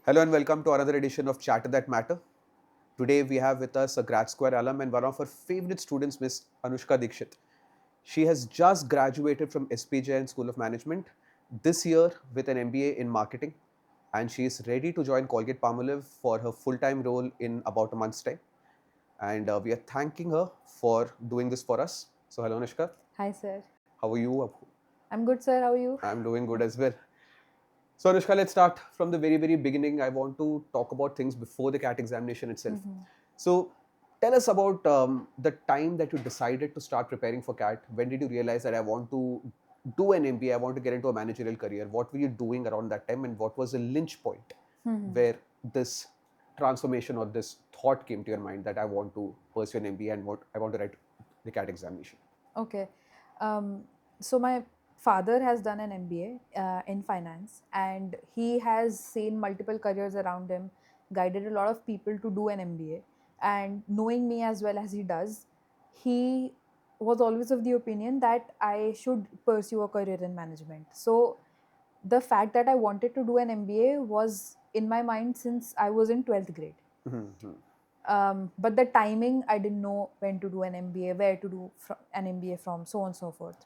Hello and welcome to another edition of Chatter That Matter. Today we have with us a GradSquare alum and one of her favorite students, Miss Anushka Dixit. She has just graduated from SPJIMR School of Management this year with an MBA in Marketing, and she is ready to join Colgate-Palmolive for her full-time role in about a month's time. And we are thanking her for doing this for us. So hello Anushka, Hi, sir. how are you? I'm good, sir. How are you? I'm doing good as well. So Anushka, let's start from the very beginning. I want to talk about things before the CAT examination itself. So tell us about the time that you decided to start preparing for CAT. When did you realize that I want to do an MBA, I want to get into a managerial career? What were you doing around that time, and what was the lynch point where this transformation or this thought came to your mind that I want to pursue an MBA and I want to write the CAT examination? Okay. So my father has done an MBA in finance, and he has seen multiple careers around him, guided a lot of people to do an MBA. And knowing me as well as he does, he was always of the opinion that I should pursue a career in management. So the fact that I wanted to do an MBA was in my mind since I was in 12th grade. But the timing, I didn't know when to do an MBA, where to do an MBA from, so on and so forth.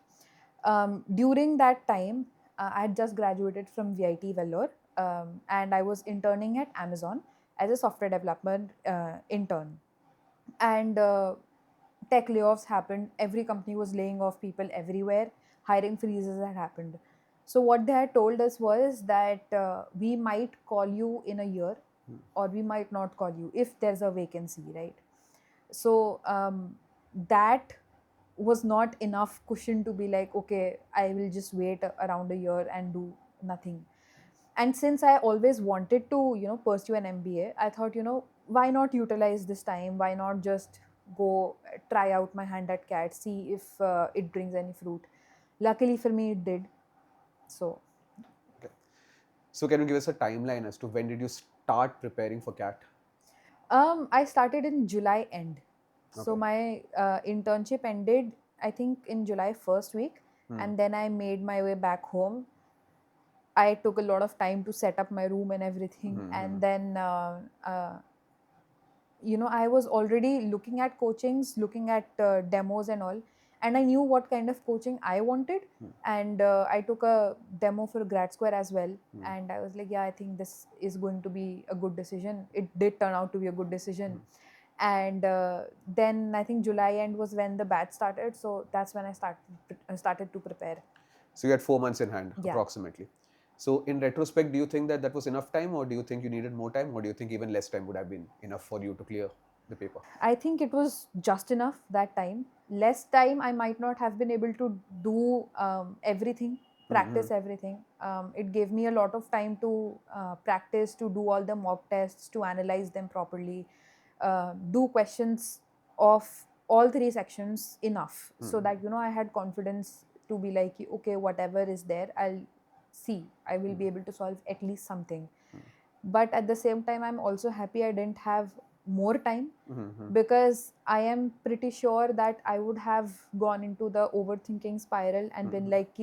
During that time, I had just graduated from VIT Vellore, and I was interning at Amazon as a software development intern. And tech layoffs happened. Every company was laying off people everywhere. Hiring freezes had happened. So what they had told us was that we might call you in a year, or we might not call you if there's a vacancy, right? So that was not enough cushion to be like, okay, I will just wait around a year and do nothing. And since I always wanted to, pursue an MBA, I thought, why not utilize this time? Why not just go try out my hand at CAT, see if it brings any fruit? Luckily for me, it did. So Okay. So can you give us a timeline as to when did you start preparing for CAT? I started in July end. So Okay. my internship ended, I think, in July first week, and then I made my way back home. I took a lot of time to set up my room and everything, and then I was already looking at coachings, looking at demos and all, and I knew what kind of coaching I wanted. And I took a demo for GradSquare as well, and I was like, yeah, I think this is going to be a good decision. It did turn out to be a good decision. And then I think July end was when the batch started, so that's when I started to prepare. So you had 4 months in hand, Yeah. approximately. So in retrospect, do you think that that was enough time, or do you think you needed more time, or do you think even less time would have been enough for you to clear the paper? I think it was just enough that time. Less time, I might not have been able to do everything, practice everything. It gave me a lot of time to practice, to do all the mock tests, to analyze them properly, do questions of all three sections enough, so that I had confidence to be like, okay, whatever is there, I'll see. I will be able to solve at least something. But at the same time, I'm also happy I didn't have more time, because I am pretty sure that I would have gone into the overthinking spiral and been like,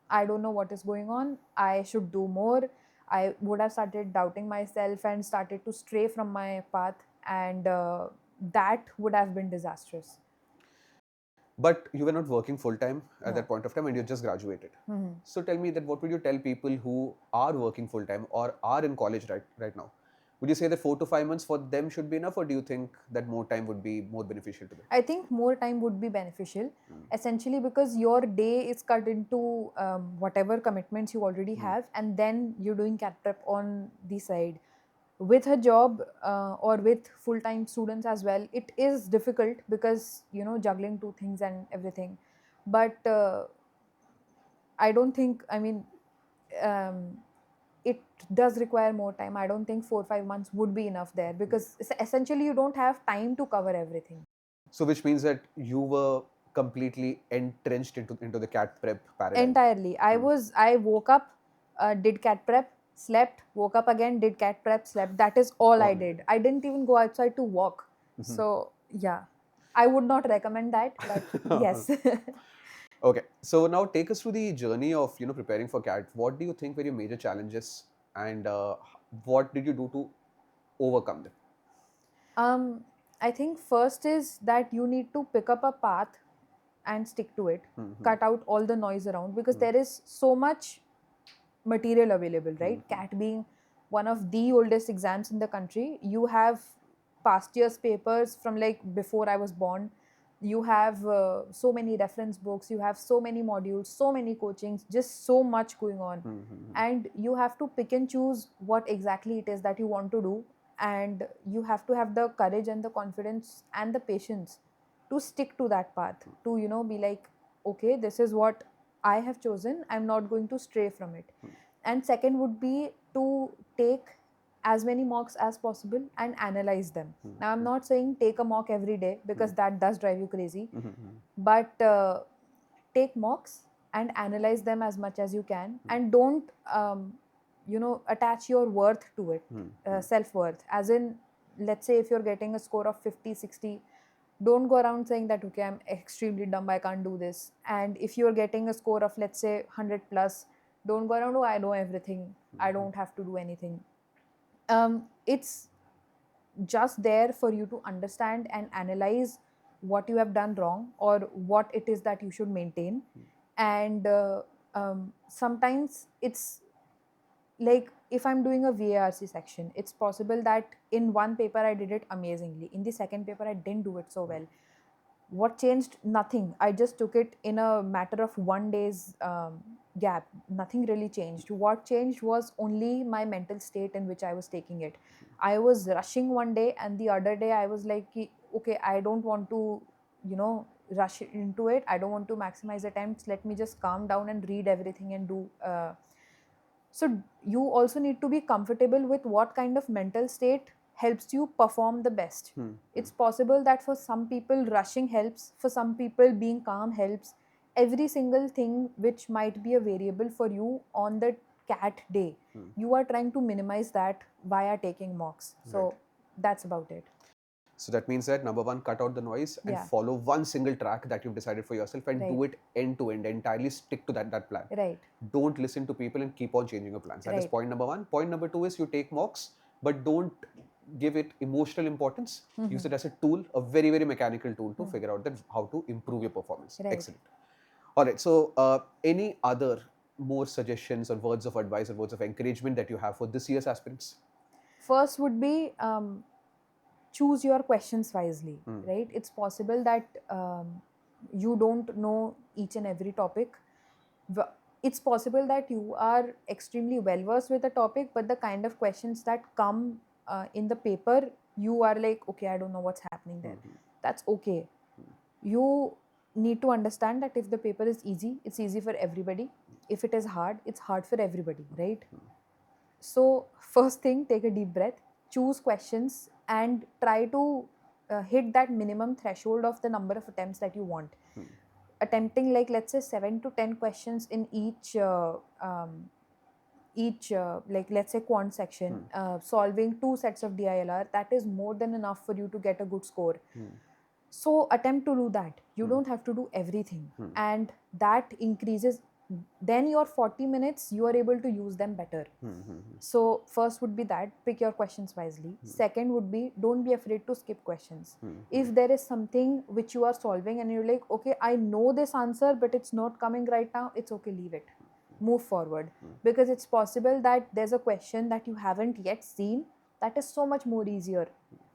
I don't know what is going on, I should do more. I would have started doubting myself and started to stray from my path, and that would have been disastrous. But you were not working full time at No. that point of time, and you just graduated. So tell me that what would you tell people who are working full time or are in college right now? Would you say that 4 to 5 months for them should be enough, or do you think that more time would be more beneficial to them? I think more time would be beneficial, essentially because your day is cut into whatever commitments you already have, and then you're doing CAT prep on the side. With a job or with full-time students as well, it is difficult because juggling two things and everything. But I don't think, I mean, um, it does require more time. I don't think 4 or 5 months would be enough there, because essentially you don't have time to cover everything. So which means that you were completely entrenched into the CAT prep paradigm. Entirely. I woke up, did CAT prep, slept, woke up again, did CAT prep, slept. That is all I did. I didn't even go outside to walk. So yeah, I would not recommend that, but yes. Okay, so now take us through the journey of preparing for CAT. What do you think were your major challenges, and what did you do to overcome them? I think first is that you need to pick up a path and stick to it. Cut out all the noise around, because there is so much material available, right? CAT being one of the oldest exams in the country. You have past year's papers from like before I was born. You have so many reference books, you have so many modules, so many coachings, just so much going on. And you have to pick and choose what exactly it is that you want to do. And you have to have the courage and the confidence and the patience to stick to that path, to, you know, be like, okay, this is what I have chosen, I'm not going to stray from it. And second would be to take as many mocks as possible and analyze them. Now, I'm not saying take a mock every day, because that does drive you crazy, but take mocks and analyze them as much as you can, and don't you know, attach your worth to it, self-worth. As in, let's say if you're getting a score of 50, 60, don't go around saying that, okay, I'm extremely dumb, I can't do this. And if you're getting a score of, let's say, 100 plus, don't go around, oh, I know everything, I don't have to do anything. It's just there for you to understand and analyze what you have done wrong, or what it is that you should maintain. And sometimes it's like, if I'm doing a VARC section, it's possible that in one paper I did it amazingly, in the second paper I didn't do it so well. What changed? Nothing. I just took it in a matter of 1 day's gap. Nothing really changed. What changed was only my mental state in which I was taking it. I was rushing one day, and the other day I was like, okay, I don't want to, you know, rush into it. I don't want to maximize attempts. Let me just calm down and read everything and do. So you also need to be comfortable with what kind of mental state helps you perform the best. It's possible that for some people rushing helps, for some people being calm helps. Every single thing which might be a variable for you on the CAT day, you are trying to minimize that via taking mocks. So that's about it. So that means that number one, cut out the noise and Yeah. follow one single track that you've decided for yourself, and Right. do it end to end, entirely stick to that plan. Right. Don't listen to people and keep on changing your plans. That is Right. point number one. Point number two is you take mocks, but don't give it emotional importance. Use it as a tool, a very, very mechanical tool to figure out that how to improve your performance. Right. Excellent. All right. So any other more suggestions or words of advice or words of encouragement that you have for this year's aspirants? First would be choose your questions wisely, right? It's possible that you don't know each and every topic. It's possible that you are extremely well versed with the topic, but the kind of questions that come in the paper, you are like, okay, I don't know what's happening there. That's okay. You need to understand that if the paper is easy, it's easy for everybody. If it is hard, it's hard for everybody, right? So first thing, take a deep breath, choose questions, and try to hit that minimum threshold of the number of attempts that you want. Attempting, like, let's say 7 to 10 questions in each like, let's say quant section, solving 2 sets of DILR, that is more than enough for you to get a good score. So attempt to do that. You don't have to do everything, and that increases. Then your 40 minutes, you are able to use them better. So first would be that, pick your questions wisely. Second would be, don't be afraid to skip questions. If there is something which you are solving and you're like, okay, I know this answer, but it's not coming right now, it's okay, leave it. Move forward. Because it's possible that there's a question that you haven't yet seen that is so much more easier,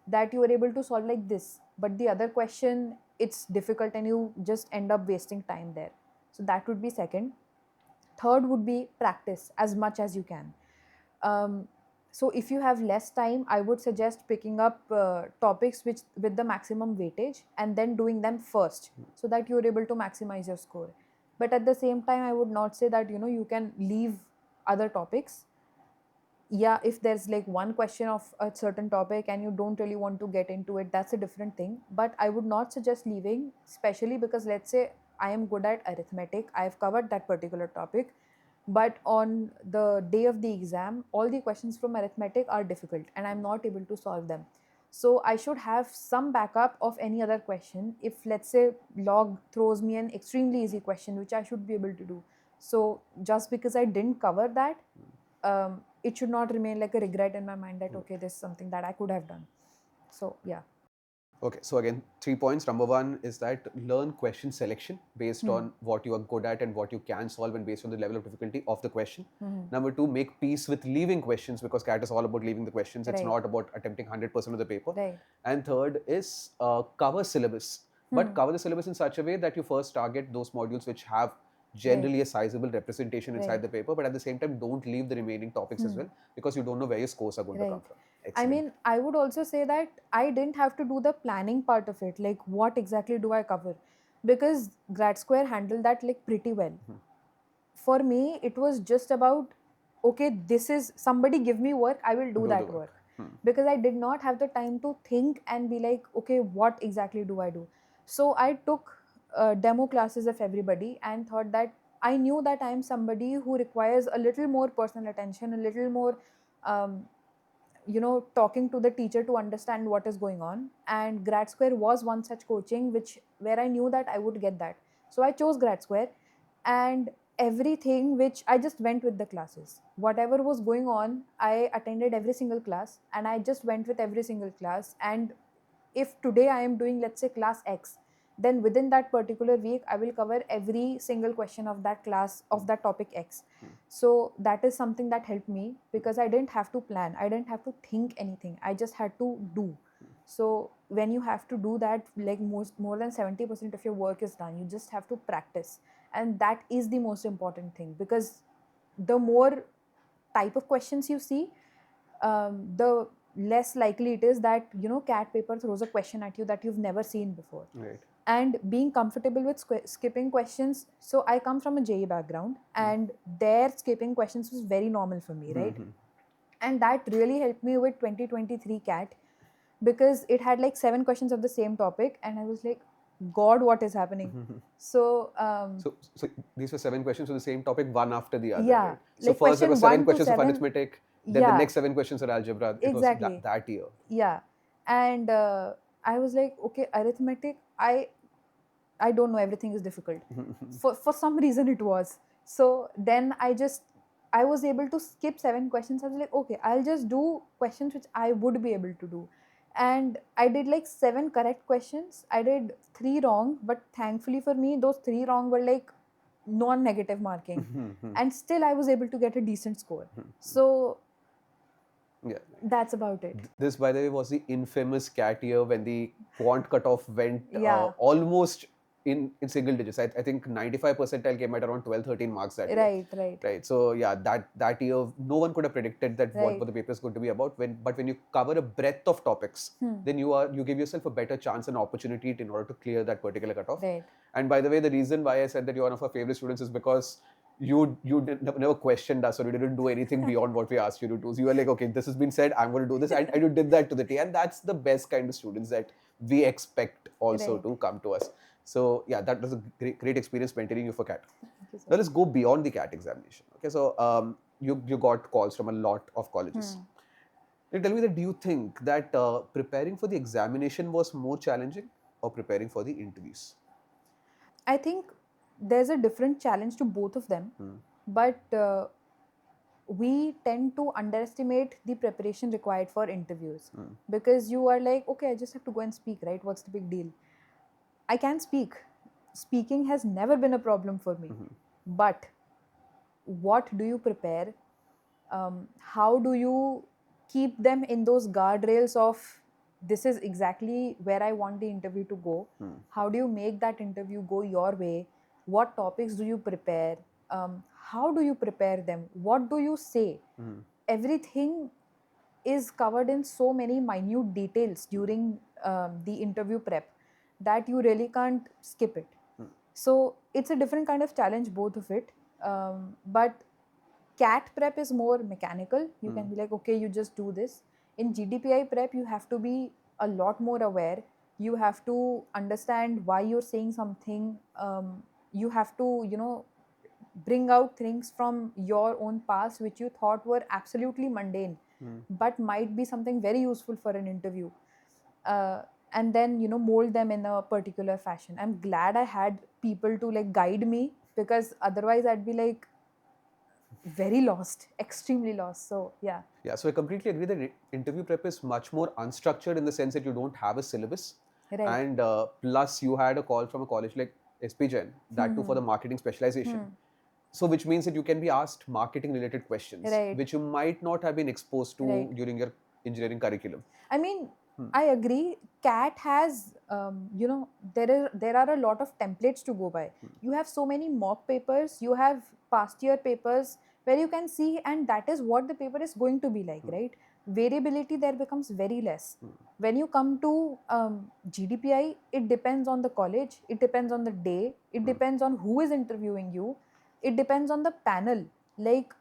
that you are able to solve like this. But the other question, it's difficult, and you just end up wasting time there. So that would be second. Third would be practice as much as you can. So if you have less time, I would suggest picking up topics which with the maximum weightage, and then doing them first, so that you're able to maximize your score. But at the same time, I would not say that, you know, you can leave other topics. Yeah, if there's like one question of a certain topic and you don't really want to get into it, that's a different thing. But I would not suggest leaving, especially because, let's say, I am good at arithmetic, I've covered that particular topic, but on the day of the exam, all the questions from arithmetic are difficult and I'm not able to solve them. So I should have some backup of any other question. If, let's say, log throws me an extremely easy question which I should be able to do, so just because I didn't cover that, it should not remain like a regret in my mind that okay, this is something that I could have done. So yeah. Okay, so again, 3 points. Number one is that learn question selection based on what you are good at and what you can solve, and based on the level of difficulty of the question. Number two, make peace with leaving questions, because CAT is all about leaving the questions. It's Right. not about attempting 100% of the paper. Right. And third is cover syllabus, but cover the syllabus in such a way that you first target those modules which have generally a sizable representation inside Right. the paper, but at the same time, don't leave the remaining topics as well, because you don't know where your scores are going to come Right. from. I Excellent. mean, I would also say that I didn't have to do the planning part of it, like what exactly do I cover, because GradSquare handled that like pretty well. For me, it was just about, okay, this is somebody give me work, I will do that work. Because I did not have the time to think and be like, okay, what exactly do I do? So I took demo classes of everybody and thought that I knew that I am somebody who requires a little more personal attention, a little more talking to the teacher to understand what is going on, and GradSquare was one such coaching where I knew that I would get that. So I chose GradSquare, and everything which I just went with the classes, whatever was going on, I attended every single class and I just went with every single class. And if today I am doing, let's say, class X, then within that particular week I will cover every single question of that class of that topic X. So that is something that helped me, because I didn't have to plan, I didn't have to think anything, I just had to do. So when you have to do that, like more than 70% of your work is done, you just have to practice, and that is the most important thing, because the more type of questions you see, the less likely it is that CAT paper throws a question at you that you've never seen before. Right. And being comfortable with skipping questions. So I come from a JE background, and there skipping questions was very normal for me, right? And that really helped me with 2023 CAT, because it had like 7 questions of the same topic, and I was like, God, what is happening? So So these were 7 questions on the same topic, one after the other. Yeah, Right? So like first there were question 7 1 to questions of 7. arithmetic, then the Yeah. next 7 questions are algebra. It Exactly. was that year. Yeah, and I was like, okay, arithmetic, I don't know, everything is difficult. For some reason it was. So then I was able to skip 7 questions. I was like, okay, I'll just do questions which I would be able to do. And I did like 7 correct questions. I did 3 wrong, but thankfully for me, those 3 wrong were like non-negative marking. And still I was able to get a decent score. So yeah, that's about it. This, by the way, was the infamous CAT year when the quant cutoff went Yeah. almost in single digits. I think 95 percentile came at around 12-13 marks that year. Right. So yeah, that year no one could have predicted that what the paper is going to be about. But when you cover a breadth of topics, then you give yourself a better chance and opportunity in order to clear that particular cutoff. Right. And by the way, the reason why I said that you're one of our favorite students is because you never questioned us, or you didn't do anything beyond what we asked you to do. So you were like, okay, this has been said, I'm going to do this, and you did that to the T. And that's the best kind of students that we expect also to come to us. So yeah, that was a great experience mentoring you for CAT. Now let's go beyond the CAT examination. Okay, so you got calls from a lot of colleges. Now tell me that, do you think that preparing for the examination was more challenging or preparing for the interviews? I think there's a different challenge to both of them, but we tend to underestimate the preparation required for interviews, because you are like, okay, I just have to go and speak, right? What's the big deal? I can speak. Speaking has never been a problem for me. But what do you prepare? How do you keep them in those guardrails of, this is exactly where I want the interview to go? How do you make that interview go your way? What topics do you prepare? How do you prepare them? What do you say? Everything is covered in so many minute details during the interview prep that you really can't skip it. So it's a different kind of challenge, both of it. But CAT prep is more mechanical. You can be like, okay, you just do this. In GDPI prep, you have to be a lot more aware. You have to understand why you're saying something. You have to, bring out things from your own past which you thought were absolutely mundane, but might be something very useful for an interview. And then mold them in a particular fashion. I'm glad I had people to like guide me, because otherwise I'd be like, very lost, extremely lost. So yeah. Yeah, so I completely agree that interview prep is much more unstructured in the sense that you don't have a syllabus. Right. And plus, you had a call from a college like SPJIMR, that too for the marketing specialization. So, which means that you can be asked marketing related questions, Right. which you might not have been exposed to Right. during your engineering curriculum. I mean, I agree. CAT has, there are a lot of templates to go by. You have so many mock papers, you have past year papers where you can see, and that is what the paper is going to be like, right? Variability there becomes very less. When you come to GDPI, it depends on the college, it depends on the day, it depends on who is interviewing you, it depends on the panel. Like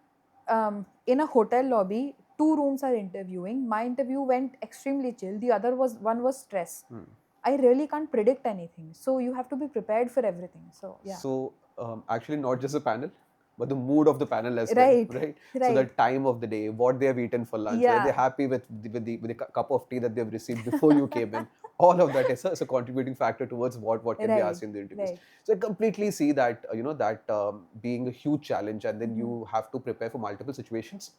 in a hotel lobby, two rooms are interviewing. My interview went extremely chill. The other one was stress. I really can't predict anything. So you have to be prepared for everything. So yeah. So, actually, not just the panel, but the mood of the panel as well, Right. right? Right. So, the time of the day, what they have eaten for lunch, were they Yeah. happy with the cup of tea that they've received before you came in? All of that is a contributing factor towards what can be Right. asked in the interviews. Right. So, I completely see that, being a huge challenge, and then you have to prepare for multiple situations.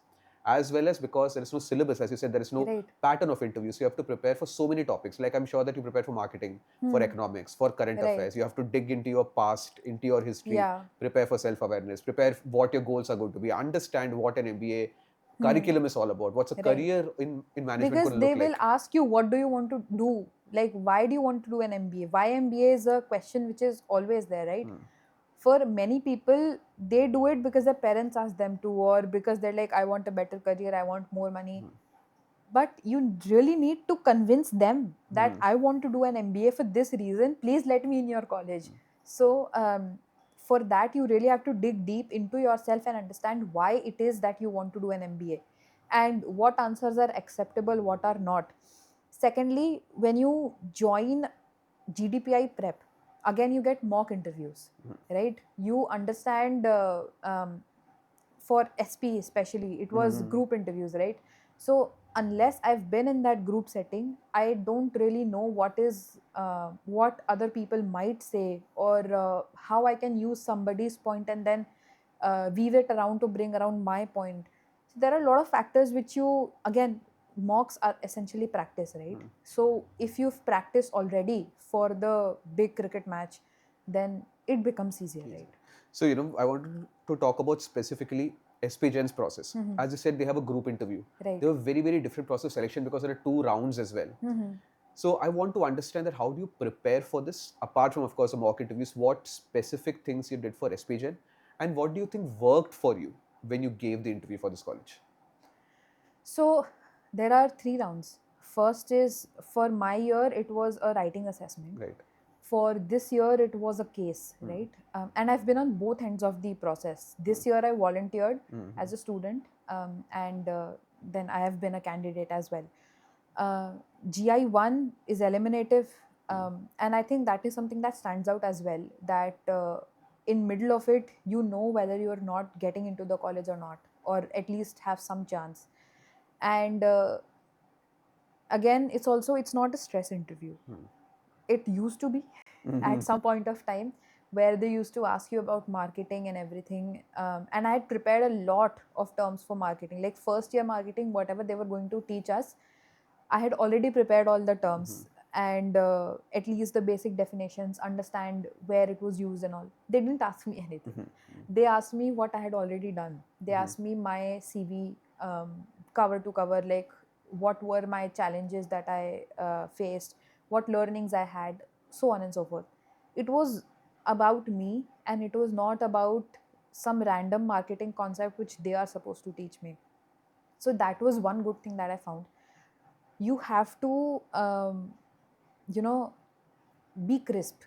As well as because there is no syllabus, as you said, there is no Right. pattern of interviews. You have to prepare for so many topics. Like I'm sure that you prepare for marketing, for economics, for current Right. affairs. You have to dig into your past, into your history, Yeah. prepare for self-awareness, prepare what your goals are going to be, understand what an MBA curriculum is all about, what's a Right. career in management Because going to they look will like. ask you, what do you want to do? Like, why do you want to do an MBA? Why MBA is a question which is always there, right? For many people, they do it because their parents ask them to, or because they're like, I want a better career, I want more money. But you really need to convince them that I want to do an MBA for this reason. Please let me in your college. So, for that, you really have to dig deep into yourself and understand why it is that you want to do an MBA and what answers are acceptable, what are not. Secondly, when you join GDPI prep, again you get mock interviews, right? You understand for SP especially, it was group interviews, right? So unless I've been in that group setting, I don't really know what other people might say, or how I can use somebody's point and then weave it around to bring around my point. So there are a lot of factors which you, again, mocks are essentially practice, right? So if you've practiced already for the big cricket match, then it becomes easier, right? So, I wanted to talk about specifically SPJIMR's process. As you said, they have a group interview. Right. They have a very, very different process of selection because there are 2 rounds as well. So, I want to understand that how do you prepare for this, apart from, of course, the mock interviews, what specific things you did for SPJIMR, and what do you think worked for you when you gave the interview for this college? So there are 3 rounds. First is, for my year, it was a writing assessment. Right. For this year, it was a case, right? And I've been on both ends of the process. This year, I volunteered as a student, and then I have been a candidate as well. GI1 is eliminative, and I think that is something that stands out as well, that in middle of it, you know whether you're not getting into the college or not, or at least have some chance. And again, it's not a stress interview. It used to be at some point of time, where they used to ask you about marketing and everything, and I had prepared a lot of terms for marketing, like first year marketing, whatever they were going to teach us, I had already prepared all the terms, and at least the basic definitions, understand where it was used and all. They didn't ask me anything. They asked me what I had already done. They asked me my CV, cover to cover, like what were my challenges that I faced, what learnings I had, so on and so forth. It was about me, and it was not about some random marketing concept which they are supposed to teach me. So that was one good thing that I found. You have to, be crisp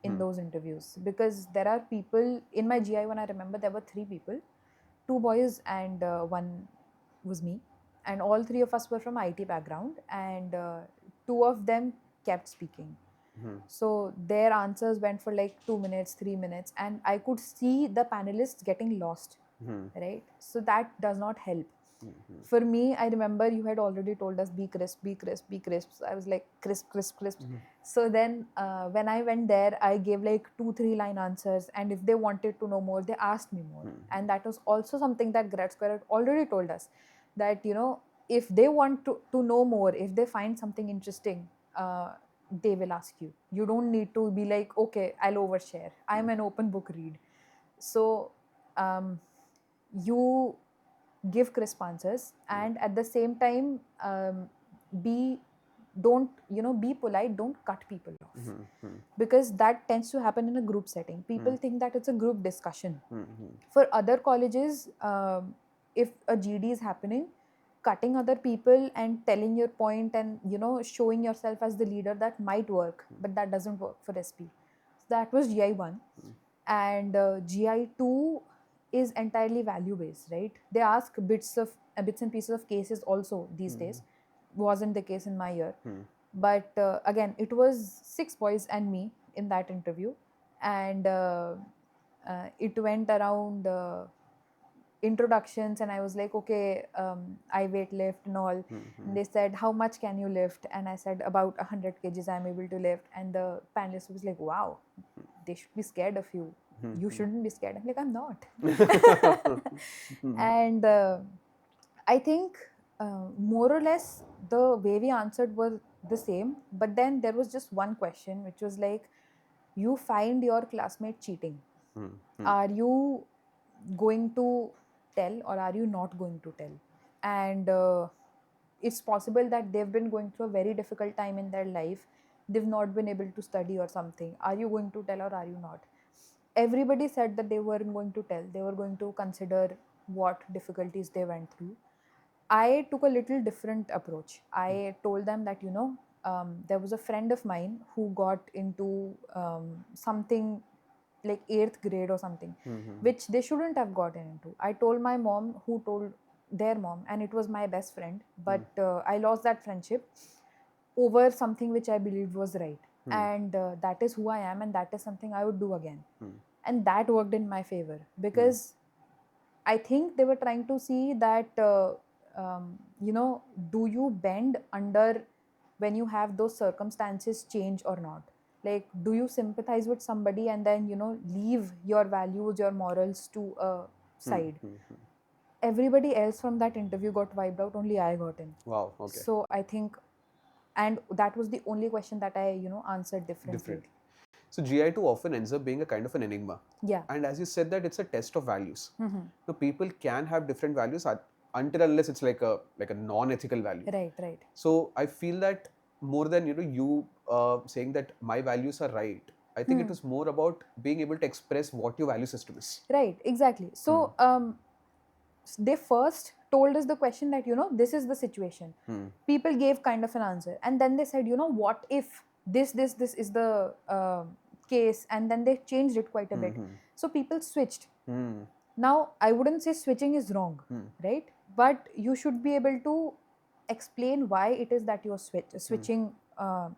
in those interviews, because there are people in my GI1. I remember there were 3 people, 2 boys and one was me, and all 3 of us were from IT background, and 2 of them kept speaking. So their answers went for like 2 minutes, 3 minutes, and I could see the panelists getting lost, right? So that does not help. For me, I remember you had already told us be crisp, be crisp, be crisp. So I was like crisp, crisp, crisp. So then when I went there, I gave like 2-3 line answers, and if they wanted to know more, they asked me more. And that was also something that GradSquare had already told us, that if they want to know more, if they find something interesting, they will ask you. You don't need to be like, okay, I'll overshare. I'm an open book read. So you give crisp answers, and at the same time be be polite, don't cut people off, because that tends to happen in a group setting. People think that it's a group discussion. For other colleges, if a GD is happening, cutting other people and telling your point and showing yourself as the leader, that might work, but that doesn't work for SP. So that was GI1. And GI2 is entirely value based, right? They ask bits and pieces of cases also these days. Wasn't the case in my year. But again, it was 6 boys and me in that interview, and it went around introductions, and I was like, okay, I weight lift and all. And they said, how much can you lift? And I said, about 100 kgs I'm able to lift. And the panelist was like, wow, they should be scared of you. You shouldn't be scared. I'm like, I'm not. And I think more or less the way we answered was the same, but then there was just one question, which was like, you find your classmate cheating. Are you going to tell, or are you not going to tell? And it's possible that they've been going through a very difficult time in their life. They've not been able to study or something. Are you going to tell, or are you not? Everybody said that they weren't going to tell. They were going to consider what difficulties they went through. I took a little different approach. I told them that, there was a friend of mine who got into something like 8th grade or something, which they shouldn't have gotten into. I told my mom, who told their mom, and it was my best friend. But I lost that friendship over something which I believed was right. And that is who I am, and that is something I would do again. And that worked in my favor, because I think they were trying to see that, do you bend under when you have those circumstances change or not? Like, do you sympathize with somebody and then, leave your values, your morals to a side? Everybody else from that interview got wiped out, only I got in. Wow, okay. So I think, and that was the only question that I, answered differently. So GI2 often ends up being a kind of an enigma. Yeah. And as you said, that it's a test of values. So people can have different values until unless it's like a non-ethical value. Right. So I feel that more than you saying that my values are right, I think it was more about being able to express what your value system is. Right, exactly. So they first told us the question that, this is the situation. People gave kind of an answer, and then they said, what if this is the case, and then they changed it quite a bit. So people switched. Now, I wouldn't say switching is wrong, right? But you should be able to explain why it is that you're switching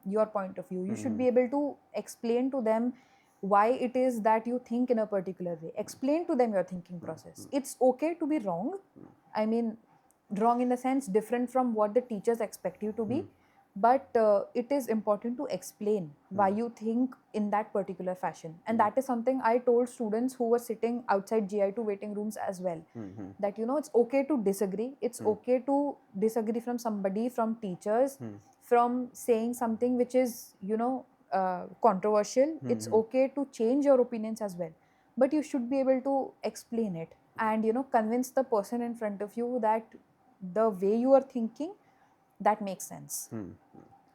your point of view. You should be able to explain to them why it is that you think in a particular way. Explain to them your thinking process. It's okay to be wrong. I mean, wrong in the sense different from what the teachers expect you to be. But it is important to explain why you think in that particular fashion. And that is something I told students who were sitting outside GI2 waiting rooms as well. That, it's okay to disagree. It's okay to disagree from somebody, from teachers, from saying something which is, controversial. It's okay to change your opinions as well. But you should be able to explain it and, convince the person in front of you that the way you are thinking, that makes sense.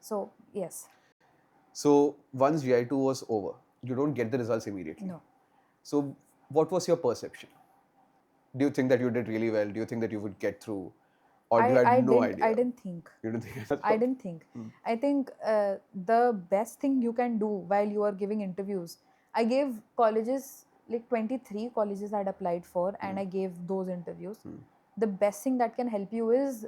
So, yes. So once GI2 was over, you don't get the results immediately. No. So what was your perception? Do you think that you did really well? Do you think that you would get through? Or you had no idea? I didn't think. You didn't think? I didn't think. I think the best thing you can do while you are giving interviews, I gave colleges, like 23 colleges I had applied for, and I gave those interviews. The best thing that can help you is,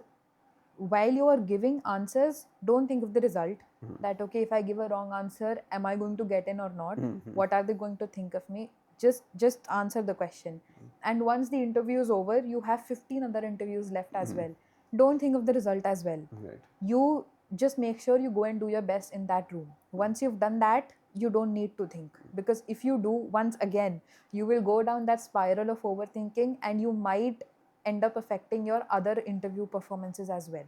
while you are giving answers, don't think of the result. That, okay, if I give a wrong answer, am I going to get in or not? What are they going to think of me? Just answer the question. And once the interview is over, you have 15 other interviews left as well. Don't think of the result as well. Right. You just make sure you go and do your best in that room. Once you've done that, you don't need to think, because if you do once again, you will go down that spiral of overthinking, and you might end up affecting your other interview performances as well.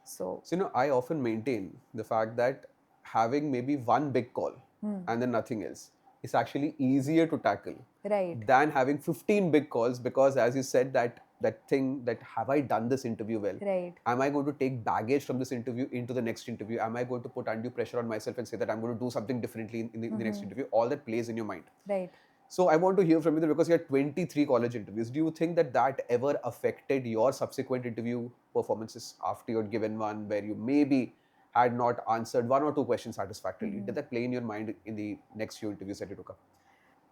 So So, I often maintain the fact that having maybe one big call and then nothing else is actually easier to tackle right, than having 15 big calls, because as you said, that thing that have I done this interview well? right, Am I going to take baggage from this interview into the next interview? Am I going to put undue pressure on myself and say that I'm going to do something differently in the next interview? All that plays in your mind. right. So I want to hear from you, because you had 23 college interviews. Do you think that ever affected your subsequent interview performances after you had given one where you maybe had not answered one or two questions satisfactorily? Did that play in your mind in the next few interviews that you took up?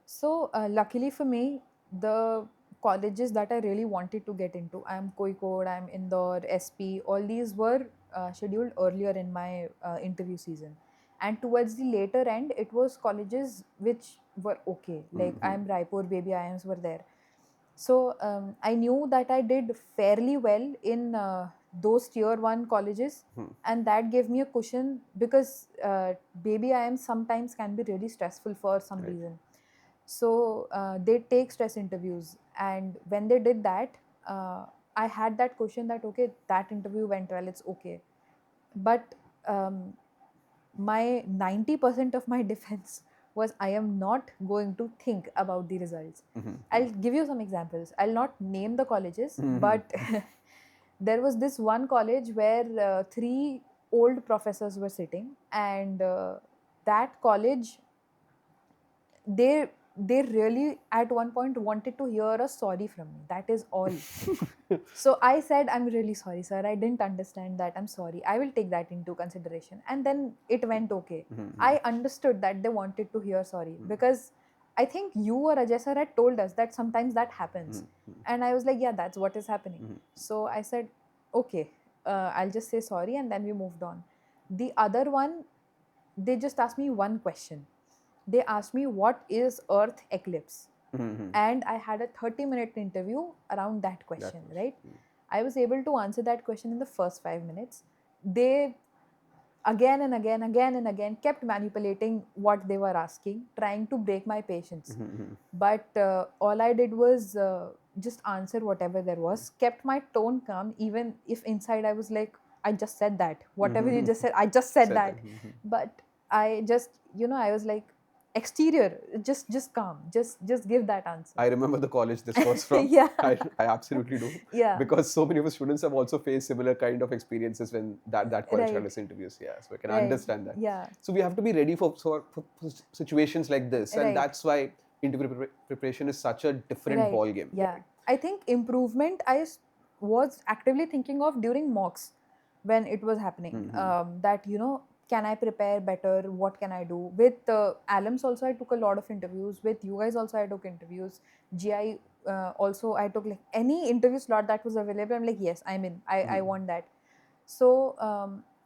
So, luckily for me, the colleges that I really wanted to get into, I'm Kozhikode, I'm Indore, SP, all these were scheduled earlier in my interview season. And towards the later end, it was colleges which were okay. Like I'm Raipur, Baby IIMs were there. So I knew that I did fairly well in those tier 1 colleges, and that gave me a cushion, because Baby IIMs sometimes can be really stressful for some Right. reason. So they take stress interviews, and when they did that, I had that question that okay, that interview went well, it's okay. But my 90% of my defense was I am not going to think about the results. I'll give you some examples. I'll not name the colleges, but there was this one college where 3 old professors were sitting, and that college, they really at one point wanted to hear a sorry from me. That is all. So I said, I'm really sorry, sir. I didn't understand that. I'm sorry. I will take that into consideration. And then it went okay. I understood that they wanted to hear sorry, because I think you or Ajay sir had told us that sometimes that happens. And I was like, yeah, that's what is happening. So I said, okay, I'll just say sorry, and then we moved on. The other one, they just asked me one question. They asked me, what is Earth eclipse? And I had a 30-minute interview around that question, right? I was able to answer that question in the first 5 minutes. They again and again kept manipulating what they were asking, trying to break my patience. But all I did was just answer whatever there was, kept my tone calm, even if inside I was like, I just said that. Whatever you just said, I just said that. But I just, I was like, exterior, just calm, just give that answer. I remember the college this was from. Yeah. I absolutely do. Yeah. Because so many of the students have also faced similar kind of experiences when that college Right. had this interviews. Yeah, so I can Right. understand that. Yeah. So we have to be ready for situations like this, and Right. that's why interview preparation is such a different Right. ball game. Yeah. I think improvement I was actively thinking of during mocks when it was happening. That, can I prepare better? What can I do? With Alums also, I took a lot of interviews. With you guys also, I took interviews. GI also, I took like any interview slot that was available. I'm like, yes, I'm in. I want that. So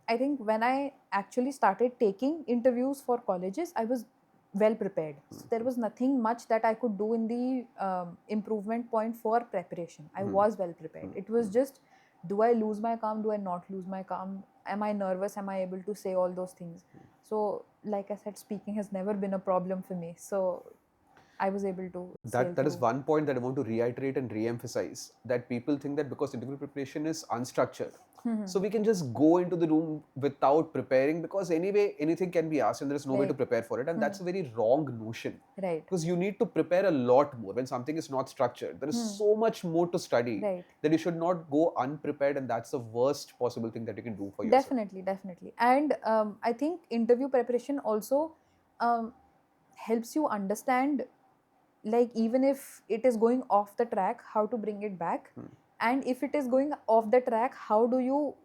I think when I actually started taking interviews for colleges, I was well prepared. So there was nothing much that I could do in the improvement point for preparation. I was well prepared. It was just, do I lose my calm? Do I not lose my calm? Am I nervous? Am I able to say all those things? So, like I said, speaking has never been a problem for me. So I was able to sail That is through. one point that I want to reiterate and re-emphasize, that people think that because interview preparation is unstructured, so we can just go into the room without preparing, because anyway anything can be asked and there is no way to Right. prepare for it, and that's a very wrong notion. Right. Because you need to prepare a lot more when something is not structured. There is so much more to study Right. that you should not go unprepared, and that's the worst possible thing that you can do for yourself. Definitely. And I think interview preparation also helps you understand, like, even if it is going off the track, how to bring it back. And if it is going off the track,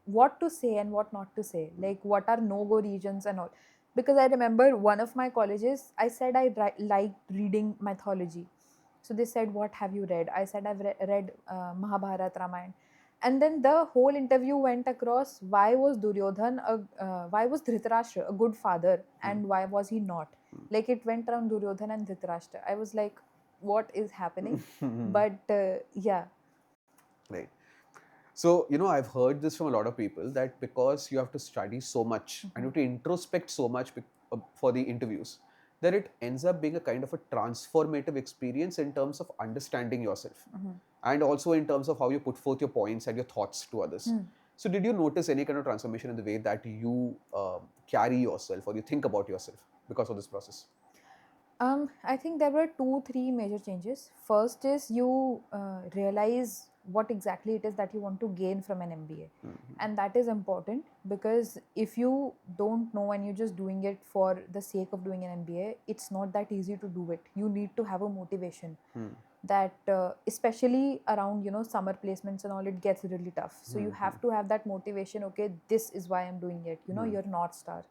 what to say and what not to say, like what are no-go regions and all. Because I remember one of my colleges, I said I liked reading mythology. So they said, what have you read? I said, I've read Mahabharat, Ramayana. And then the whole interview went across, why was why was Dhritarashtra a good father and why was he not? Like, it went around Duryodhan and Dhritarashtra. I was like, what is happening. But yeah. Right. So, I've heard this from a lot of people that because you have to study so much and you have to introspect so much for the interviews, that it ends up being a kind of a transformative experience in terms of understanding yourself and also in terms of how you put forth your points and your thoughts to others. So, did you notice any kind of transformation in the way that you carry yourself or you think about yourself because of this process? I think there were 2, 3 major changes. First is you realize what exactly it is that you want to gain from an MBA. And that is important, because if you don't know and you're just doing it for the sake of doing an MBA, it's not that easy to do it. You need to have a motivation. That especially around summer placements and all, it gets really tough. So you have to have that motivation. Okay, this is why I'm doing it. Your North Star.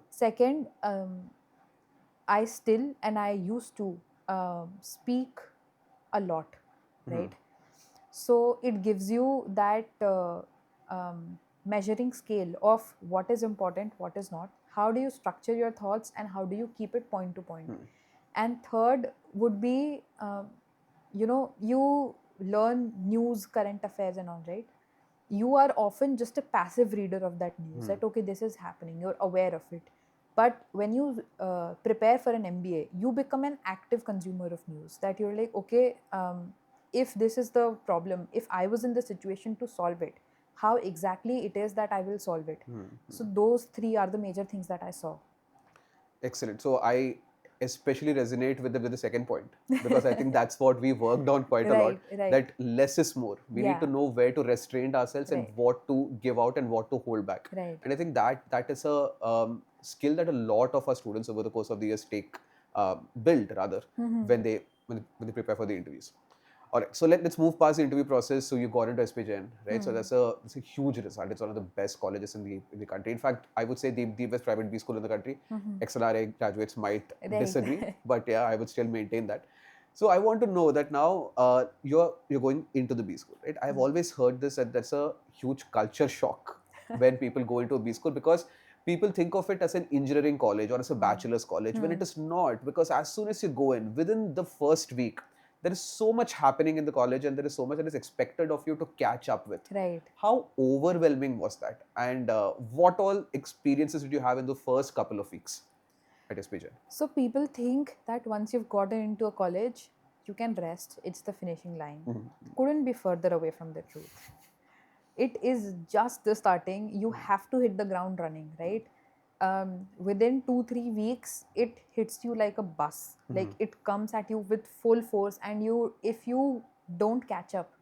Second, I still and I used to speak a lot, right? So it gives you that measuring scale of what is important, what is not. How do you structure your thoughts and how do you keep it point to point? And third would be, you learn news, current affairs, and all, right? You are often just a passive reader of that news, that okay, this is happening, you're aware of it. But when you prepare for an MBA, you become an active consumer of news, that you're like, okay, if this is the problem, if I was in the situation to solve it, how exactly it is that I will solve it. So those 3 are the major things that I saw. Excellent. So I especially resonate with the second point, because I think that's what we worked on quite a lot. Right. That less is more. We need to know where to restrain ourselves and Right. what to give out and what to hold back. Right. And I think that is a skill that a lot of our students over the course of the years build rather when they prepare for the interviews. All right, so let's move past the interview process. So you got into SPJIMR, right? So that's a huge result. It's one of the best colleges in the country. In fact, I would say the best private B school in the country. XLRA graduates might disagree, but yeah, I would still maintain that. So I want to know that now you're going into the B school, right? I've always heard this, that that's a huge culture shock when people go into a B school, because people think of it as an engineering college or as a bachelor's college, when it is not. Because as soon as you go in, within the first week, there is so much happening in the college and there is so much that is expected of you to catch up with. Right. How overwhelming was that? And what all experiences did you have in the first couple of weeks at SPJIMR? So people think that once you've gotten into a college, you can rest. It's the finishing line. Couldn't be further away from the truth. It is just the starting. You have to hit the ground running, right? Within 2-3 weeks, it hits you like a bus. Like it comes at you with full force, and if you don't catch up,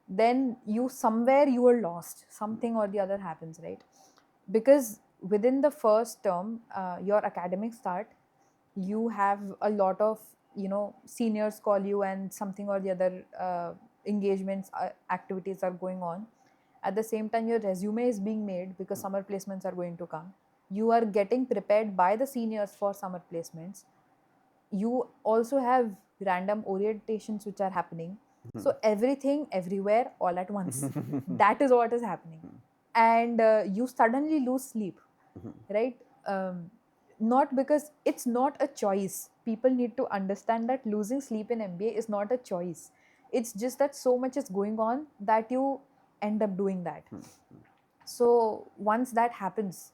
then you are lost. Something or the other happens, right? Because within the first term, your academic start, you have a lot of seniors call you, and something or the other engagements, activities are going on. At the same time, your resume is being made, because summer placements are going to come. You are getting prepared by the seniors for summer placements. You also have random orientations which are happening. So everything, everywhere, all at once. That is what is happening. And you suddenly lose sleep, right? Not because it's not a choice. People need to understand that losing sleep in MBA is not a choice. It's just that so much is going on that you end up doing that. So once that happens,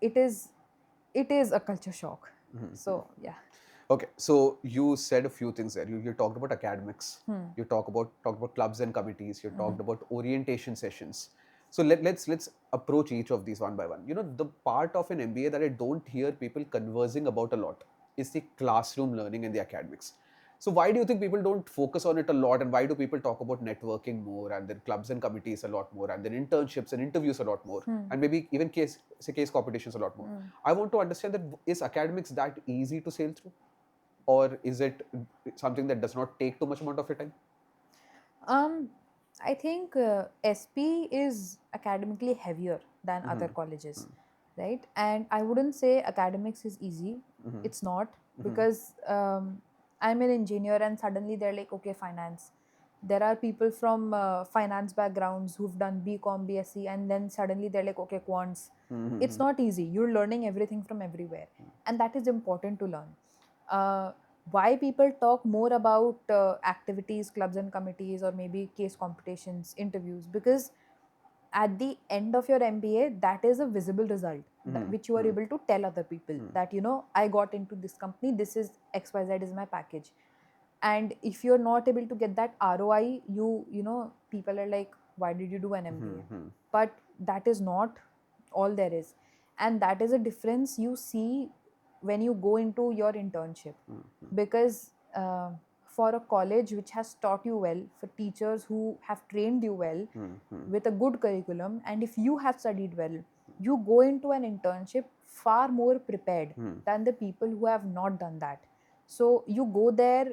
it is a culture shock. So yeah. Okay, so you said a few things there. You talked about academics. You talked about clubs and committees. You talked about orientation sessions. So let's approach each of these one by one. The part of an MBA that I don't hear people conversing about a lot is the classroom learning and the academics. So why do you think people don't focus on it a lot, and why do people talk about networking more, and then clubs and committees a lot more, and then internships and interviews a lot more, and maybe even case competitions a lot more? I want to understand that, is academics that easy to sail through, or is it something that does not take too much amount of your time? I think SP is academically heavier than other colleges, right? And I wouldn't say academics is easy. It's not, because I'm an engineer, and suddenly they're like, okay, finance. There are people from finance backgrounds who've done BCom, BSc, and then suddenly they're like, okay, quants. It's not easy. You're learning everything from everywhere, and that is important to learn. why people talk more about activities, clubs and committees, or maybe case competitions, interviews, because at the end of your MBA, that is a visible result which you are able to tell other people that, you know, I got into this company, this is XYZ is my package. And if you're not able to get that ROI, you know, people are like, why did you do an MBA? But that is not all there is. And that is a difference you see when you go into your internship. Because for a college which has taught you well, for teachers who have trained you well with a good curriculum, and if you have studied well, you go into an internship far more prepared than the people who have not done that. So you go there,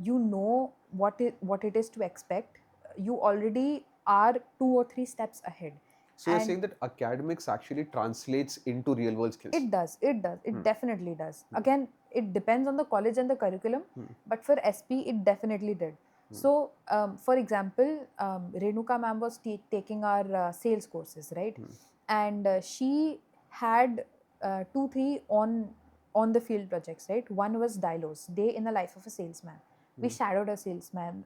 you know what it is to expect. You already are 2 or 3 steps ahead. So you're And saying that academics actually translates into real world skills? it does. It definitely does. Again, it depends on the college and the curriculum, but for SP, it definitely did. So, for example, Renuka ma'am was taking our sales courses, right? And she had 2, 3 on the field projects, right? One was DILR's, Day in the Life of a Salesman. We shadowed a salesman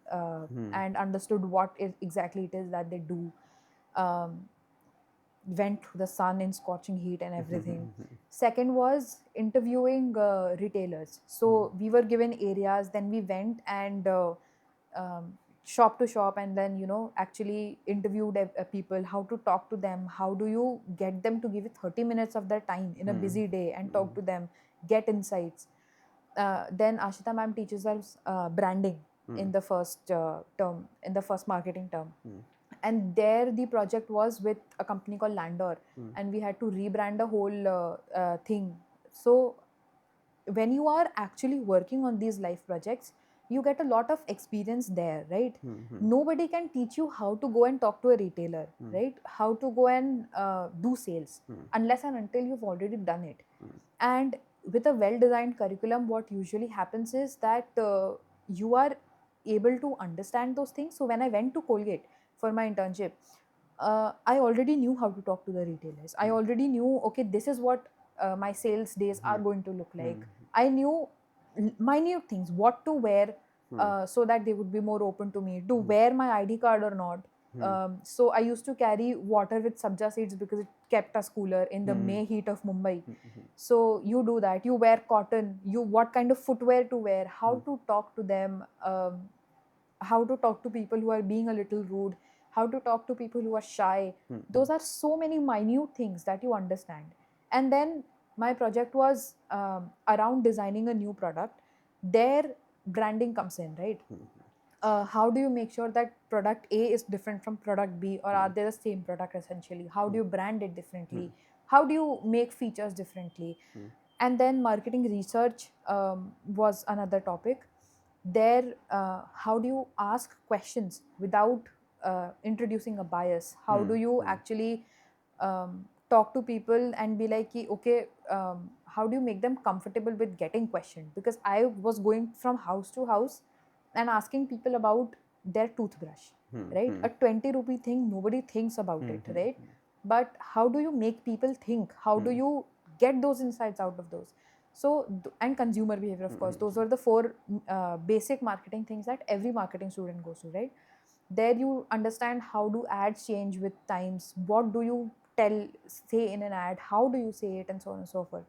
and understood what exactly it is that they do. Went through the sun in scorching heat and everything. Second was interviewing retailers. So we were given areas, then we went and shop to shop, and then, you know, actually interviewed people, how to talk to them, how do you get them to give you 30 minutes of their time in a busy day and talk to them, get insights. Then Ashita ma'am teaches us branding in the first term, in the first marketing term. And there the project was with a company called Landor, and we had to rebrand a whole thing. So when you are actually working on these life projects, you get a lot of experience there, right? Nobody can teach you how to go and talk to a retailer, right? How to go and do sales, unless and until you've already done it. And with a well-designed curriculum, what usually happens is that you are able to understand those things. So when I went to Colgate for my internship, I already knew how to talk to the retailers. I already knew, okay, this is what my sales days are going to look like. I knew minute things, what to wear so that they would be more open to me, to wear my ID card or not. So I used to carry water with sabja seeds because it kept us cooler in the May heat of Mumbai. So you do that. You wear cotton. You what kind of footwear to wear, how to talk to them, how to talk to people who are being a little rude, how to talk to people who are shy. Those are so many minute things that you understand. And then my project was around designing a new product. There, branding comes in, right? How do you make sure that product A is different from product B, or are they the same product essentially? How do you brand it differently? How do you make features differently? And then marketing research was another topic. There, how do you ask questions without introducing a bias? How do you actually talk to people and be like, okay, how do you make them comfortable with getting questioned? Because I was going from house to house and asking people about their toothbrush, right? A 20 rupee thing, nobody thinks about it, right? But how do you make people think? How do you get those insights out of those? So, and consumer behavior, of course, those are the 4 basic marketing things that every marketing student goes through, right? There you understand how do ads change with times, what do you say in an ad, how do you say it, and so on and so forth.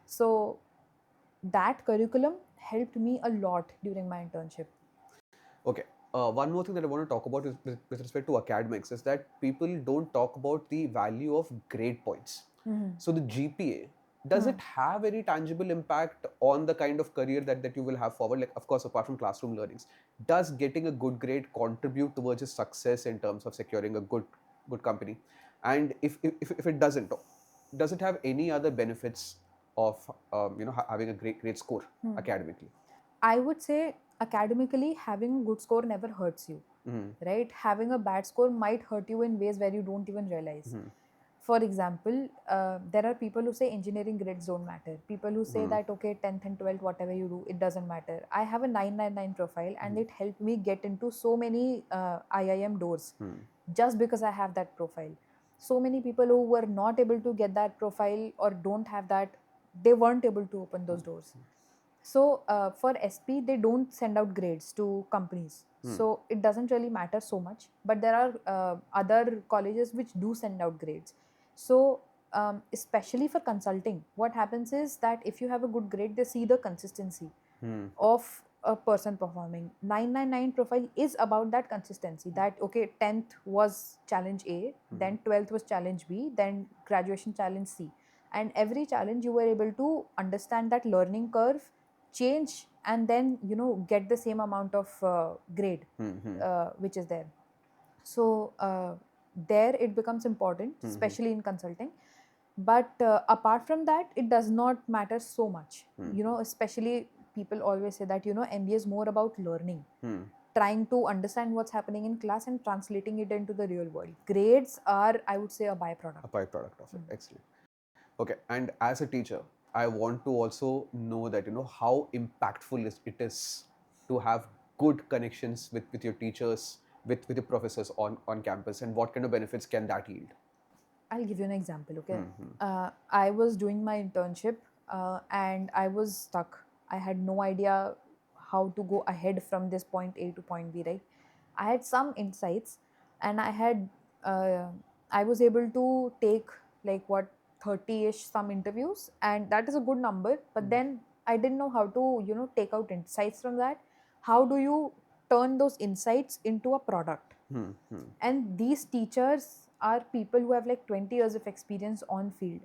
So that curriculum helped me a lot during my internship. Okay. One more thing that I want to talk about is with respect to academics is that people don't talk about the value of grade points. So the GPA, does it have any tangible impact on the kind of career that you will have forward? Like, of course, apart from classroom learnings, does getting a good grade contribute towards your success in terms of securing a good company? And if it doesn't, does it have any other benefits of having a great score academically? I would say academically, having a good score never hurts you, right? Having a bad score might hurt you in ways where you don't even realize. For example, there are people who say engineering grades don't matter. People who say that, okay, 10th and 12th, whatever you do, it doesn't matter. I have a 999 profile and it helped me get into so many IIM doors just because I have that profile. So many people who were not able to get that profile or don't have that, they weren't able to open those doors. So for SP, they don't send out grades to companies. So it doesn't really matter so much. But there are other colleges which do send out grades. So especially for consulting, what happens is that if you have a good grade, they see the consistency of a person performing. 999 profile is about that consistency, that okay, 10th was challenge A, then 12th was challenge B, then graduation challenge C, and every challenge you were able to understand that learning curve, change, and then get the same amount of grade which is there. So there it becomes important, especially in consulting. But apart from that, it does not matter so much. Especially people always say that MBA is more about learning, trying to understand what's happening in class and translating it into the real world. Grades are, I would say, a byproduct. A byproduct of it. Excellent. Okay, and as a teacher, I want to also know that how impactful it is to have good connections with your teachers, with your professors on campus, and what kind of benefits can that yield? I'll give you an example, okay? I was doing my internship and I was stuck. I had no idea how to go ahead from this point A to point B, right? I had some insights, and I was able to take like 30-ish some interviews, and that is a good number. But then I didn't know how to take out insights from that. How do you turn those insights into a product? And these teachers are people who have like 20 years of experience on field.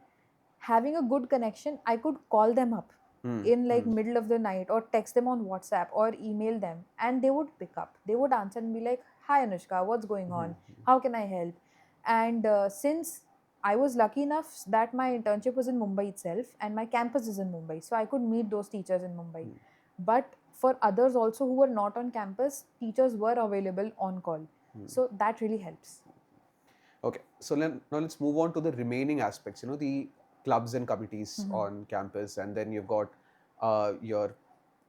Having a good connection, I could call them up in like middle of the night, or text them on WhatsApp, or email them, and they would pick up. They would answer and be like, "Hi Anushka, what's going on? How can I help?" And since I was lucky enough that my internship was in Mumbai itself, and my campus is in Mumbai, so I could meet those teachers in Mumbai. But for others also who were not on campus, teachers were available on call. So that really helps. Okay, so now let's move on to the remaining aspects, the clubs and committees on campus, and then you've got your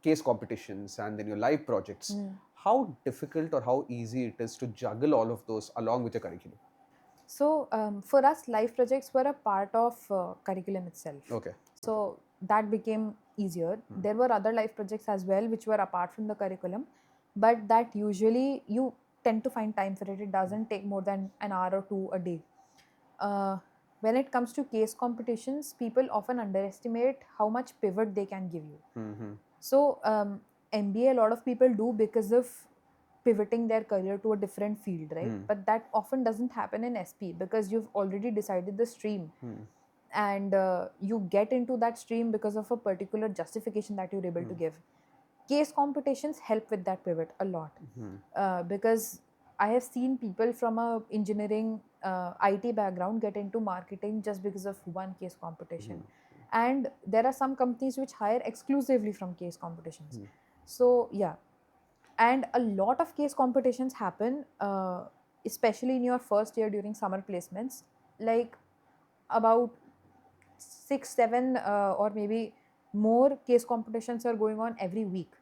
case competitions, and then your live projects. How difficult or how easy it is to juggle all of those along with your curriculum? So for us, live projects were a part of curriculum itself. Okay. So that became easier. There were other live projects as well, which were apart from the curriculum, but that usually you tend to find time for it. It doesn't take more than an hour or two a day. When it comes to case competitions, people often underestimate how much pivot they can give you. So MBA, a lot of people do because of pivoting their career to a different field, right? But that often doesn't happen in SP because you've already decided the stream. And you get into that stream because of a particular justification that you're able to give. Case competitions help with that pivot a lot, because I have seen people from a engineering IT background get into marketing just because of one case competition. And there are some companies which hire exclusively from case competitions. So yeah, and a lot of case competitions happen, especially in your first year during summer placements. Like about 6, 7, or maybe more case competitions are going on every week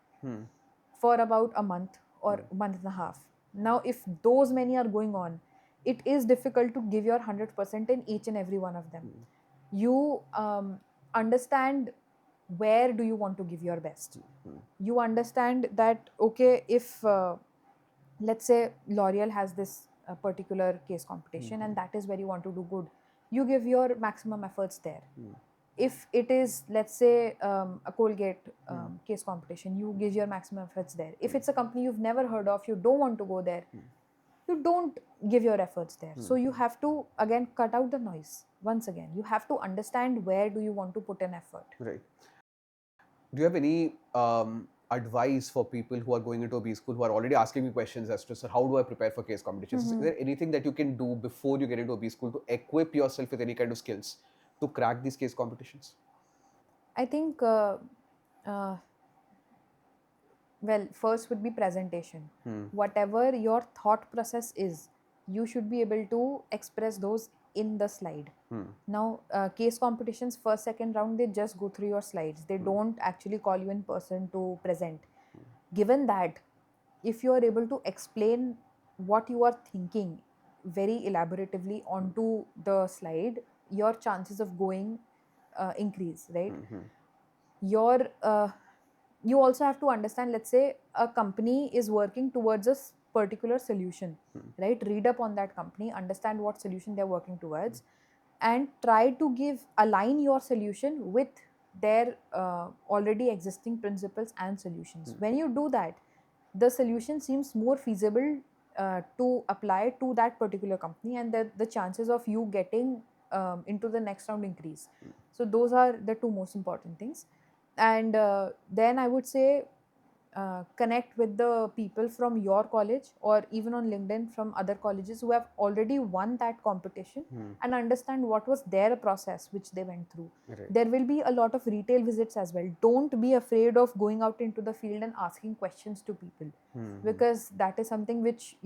for about a month or month and a half. Now, if those many are going on, it is difficult to give your 100% in each and every one of them. You understand where do you want to give your best. You understand that, okay, if let's say L'Oreal has this particular case competition and that is where you want to do good, you give your maximum efforts there. If it is, let's say, a Colgate case competition, you give your maximum efforts there. If it's a company you've never heard of, you don't want to go there, you don't give your efforts there. So you have to again cut out the noise. Once again, you have to understand where do you want to put an effort. Right. Do you have any advice for people who are going into a B school who are already asking me questions as to, sir, how do I prepare for case competitions? Is there anything that you can do before you get into a B school to equip yourself with any kind of skills to crack these case competitions? I think, well, first would be presentation. Whatever your thought process is, you should be able to express those in the slide. Now, case competitions, first, second round, they just go through your slides. They don't actually call you in person to present. Given that, if you are able to explain what you are thinking very elaboratively onto the slide, your chances of going increase, right? Your you also have to understand, let's say a company is working towards a particular solution, right? Read up on that company, understand what solution they're working towards, and try to align your solution with their already existing principles and solutions. When you do that, the solution seems more feasible to apply to that particular company, and the chances of you getting into the next round increase. So those are the two most important things. And then I would say connect with the people from your college, or even on LinkedIn from other colleges who have already won that competition, and understand what was their process which they went through. Right. There will be a lot of retail visits as well. Don't be afraid of going out into the field and asking questions to people, because that is something which,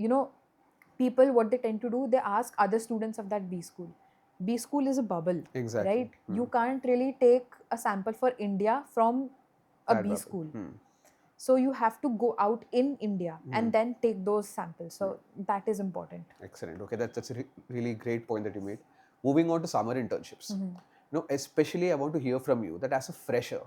people, what they tend to do, they ask other students of that B school. B school is a bubble, Exactly. right? You can't really take a sample for India from a That B bubble. school. So you have to go out in India and then take those samples. So that is important. Excellent. Okay, that's a really great point that you made. Moving on to summer internships. Especially I want to hear from you that as a fresher,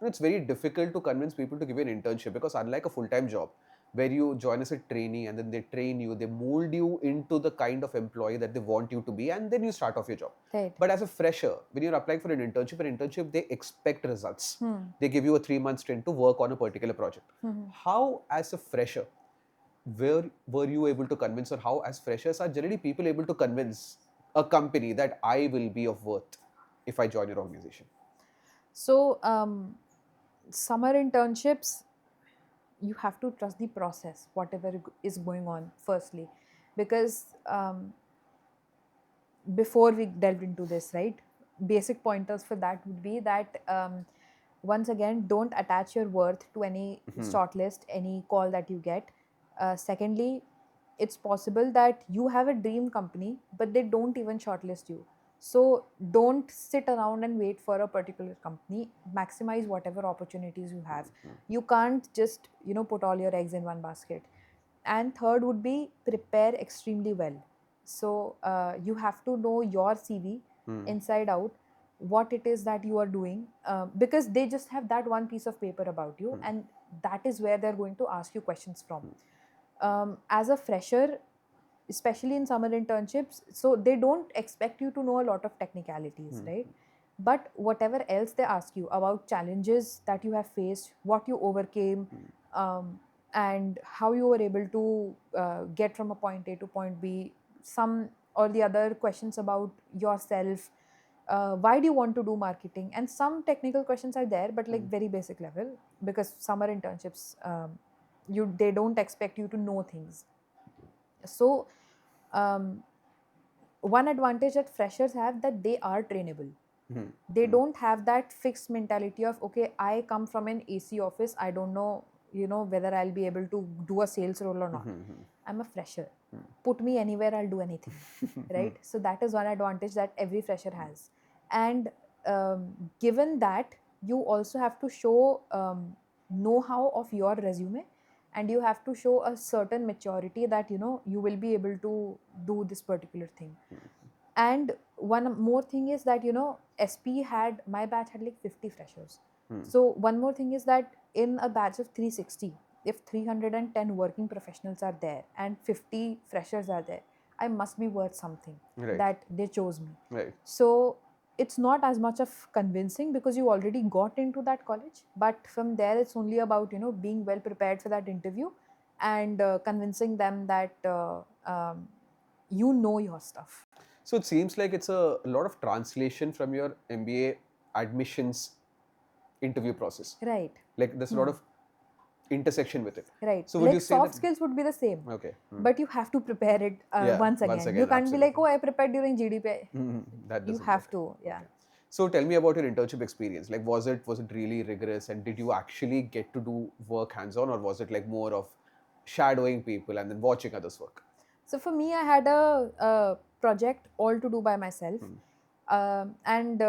it's very difficult to convince people to give you an internship, because unlike a full-time job where you join as a trainee and then they train you, they mold you into the kind of employee that they want you to be, and then you start off your job. Right. But as a fresher, when you're applying for an internship, they expect results. They give you a 3-month stint to work on a particular project. How, as a fresher, were you able to convince, or how, as freshers, are generally people able to convince a company that I will be of worth if I join your organization? So summer internships, you have to trust the process, whatever is going on, firstly, because before we delved into this, right, basic pointers for that would be that once again, don't attach your worth to any shortlist, any call that you get. Secondly, it's possible that you have a dream company, but they don't even shortlist you. So don't sit around and wait for a particular company. Maximize whatever opportunities you have. You can't just, put all your eggs in one basket. And third would be prepare extremely well. So you have to know your CV inside out, what it is that you are doing, because they just have that one piece of paper about you, and that is where they're going to ask you questions from. As a fresher, especially in summer internships, so they don't expect you to know a lot of technicalities, right? But whatever else they ask you about challenges that you have faced, what you overcame, and how you were able to get from a point A to point B, some or the other questions about yourself, why do you want to do marketing, and some technical questions are there, but like very basic level, because summer internships, they don't expect you to know things. So one advantage that freshers have, that they are trainable. They don't have that fixed mentality of, okay, I come from an AC office, I don't know, whether I'll be able to do a sales role or not. I'm a fresher. Put me anywhere, I'll do anything. Right? So that is one advantage that every fresher has. And given that, you also have to show know-how of your resume, and you have to show a certain maturity that you will be able to do this particular thing. And one more thing is that my batch had like 50 freshers. So one more thing is that in a batch of 360, if 310 working professionals are there and 50 freshers are there, I must be worth something. Right. That they chose me. Right. So it's not as much of convincing, because you already got into that college, but from there it's only about being well prepared for that interview, and convincing them that you know your stuff. So it seems like it's a lot of translation from your MBA admissions interview process. Right. Like there's a lot of intersection with it. Right. So would like you say soft that, skills would be the same. Okay. But you have to prepare it Yeah, once again. once again, You can't absolutely. be like, oh, I prepared during GDP. That You doesn't have work. to, yeah. Okay. So tell me about your internship experience. Like, was it really rigorous, and did you actually get to do work hands-on, or was it like more of shadowing people and then watching others work? So for me, I had a project all to do by myself. And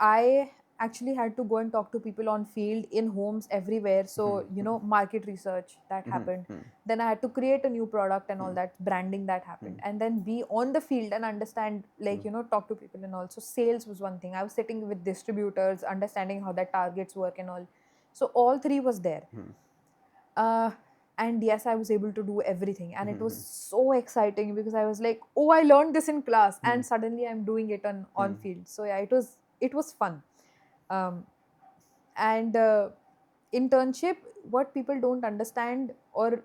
I actually had to go and talk to people on field, in homes, everywhere. So, market research that happened. Then I had to create a new product and all that, branding that happened. And then be on the field and understand, like, talk to people. And also sales was one thing. I was sitting with distributors, understanding how their targets work and all. So all three was there. And yes, I was able to do everything, and it was so exciting because I was like, oh, I learned this in class, and suddenly I'm doing it on field. So yeah, it was fun. And internship, what people don't understand, or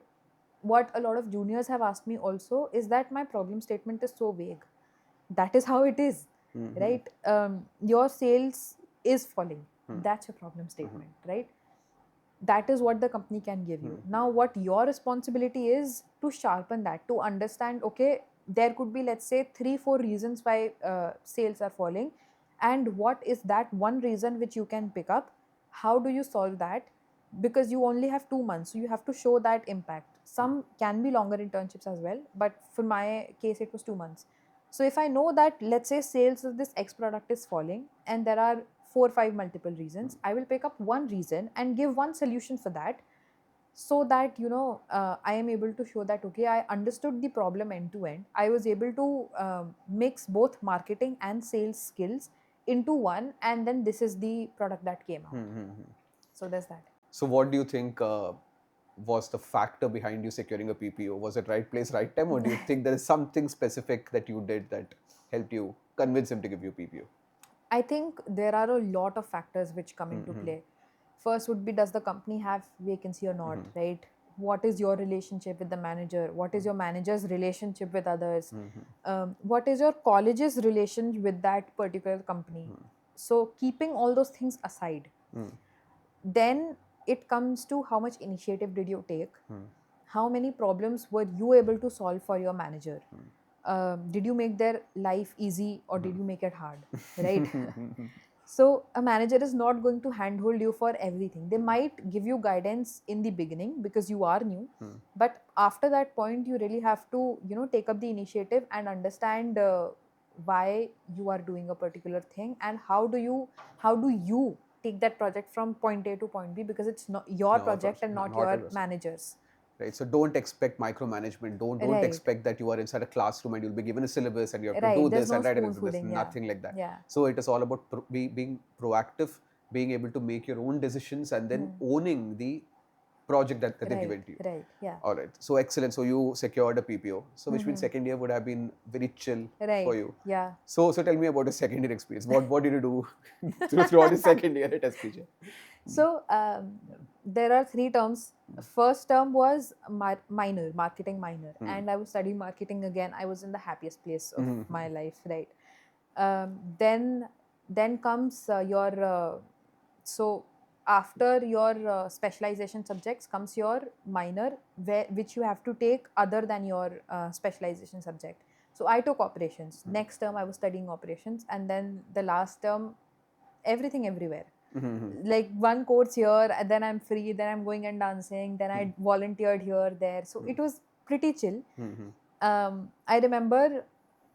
what a lot of juniors have asked me also, is that my problem statement is so vague. That is how it is, right? Your sales is falling. That's a problem statement, right? That is what the company can give you. Now, what your responsibility is to sharpen that, to understand, okay, there could be, let's say, 3-4 reasons why sales are falling, and what is that one reason which you can pick up? How do you solve that? Because you only have 2 months, so you have to show that impact. Some can be longer internships as well, but for my case it was 2 months. So if I know that, let's say, sales of this X product is falling, and there are 4 or 5 multiple reasons, I will pick up one reason and give one solution for that, so that I am able to show that, okay, I understood the problem end to end. I was able to mix both marketing and sales skills into one, and then this is the product that came out. So there's that. So what do you think was the factor behind you securing a PPO? Was it right place, right time, or do you think there is something specific that you did that helped you convince him to give you PPO? I think there are a lot of factors which come into play. First would be, does the company have vacancy or not, right? What is your relationship with the manager? What is your manager's relationship with others? What is your college's relation with that particular company? So keeping all those things aside, then it comes to how much initiative did you take? How many problems were you able to solve for your manager? Did you make their life easy, or did you make it hard, right? So a manager is not going to handhold you for everything. They might give you guidance in the beginning because you are new, but after that point you really have to take up the initiative and understand why you are doing a particular thing, and how do you take that project from point A to point B, because it's not your project and not your manager's. Right. So don't expect micromanagement. Don't Right. expect that you are inside a classroom and you'll be given a syllabus and you have to Right. do There's this no and write it. spoon-feeding, yeah. Nothing like that. Yeah. So it is all about being proactive, being able to make your own decisions, and then owning the project that they're given to you. Right. Yeah. All right. So excellent. So you secured a PPO. So which means second year would have been very chill for you. Yeah. So tell me about your second year experience. What did you do throughout the second year at SPJ? So there are 3 terms. First term was minor, marketing minor, and I was studying marketing again. I was in the happiest place of my life, right? Then comes your so after your specialization subjects comes your minor, which you have to take other than your specialization subject. So I took operations. Next term I was studying operations, and then the last term, everything everywhere. Like one course here, and then I'm free, then I'm going and dancing, then I volunteered here, there. So it was pretty chill. I remember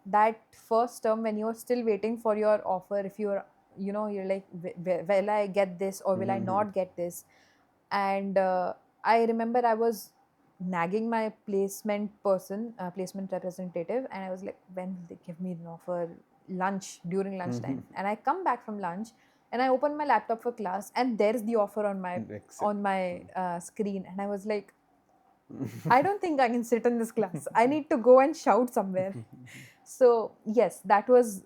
that first term when you're still waiting for your offer, if you're like, will I get this or will I not get this? And I remember I was nagging my placement representative, and I was like, when will they give me an offer? During lunchtime. And I come back from lunch, and I open my laptop for class, and there's the offer on my screen, and I was like, I don't think I can sit in this class. I need to go and shout somewhere. So yes, that was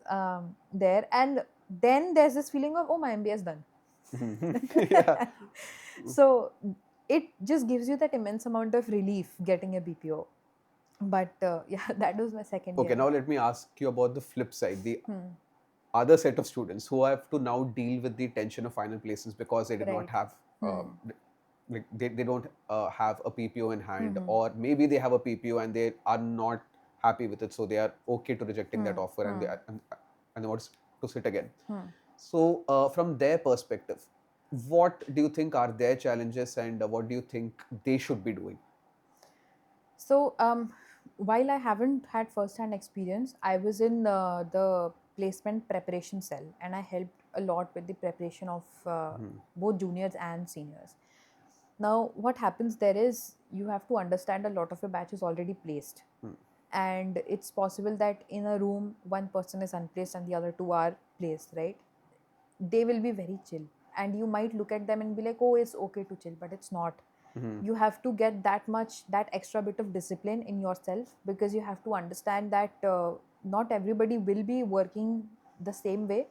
there. And then there's this feeling of, oh, my MBA is done. Yeah. So it just gives you that immense amount of relief getting a BPO. But yeah, that was my second year. Okay, now let me ask you about the flip side. The other set of students who have to now deal with the tension of final placements because they did not have like they don't have a PPO in hand, or maybe they have a PPO and they are not happy with it, so they are okay to rejecting that offer and they want to sit again. So from their perspective, what do you think are their challenges, and what do you think they should be doing? So while I haven't had first-hand experience, I was in the placement preparation cell, and I helped a lot with the preparation of both juniors and seniors. Now, what happens there is, you have to understand a lot of your batch is already placed. And it's possible that in a room, one person is unplaced and the other 2 are placed, right? They will be very chill. and you might look at them and be like, oh, it's okay to chill, but it's not. You have to get that extra bit of discipline in yourself, because you have to understand that not everybody will be working the same way,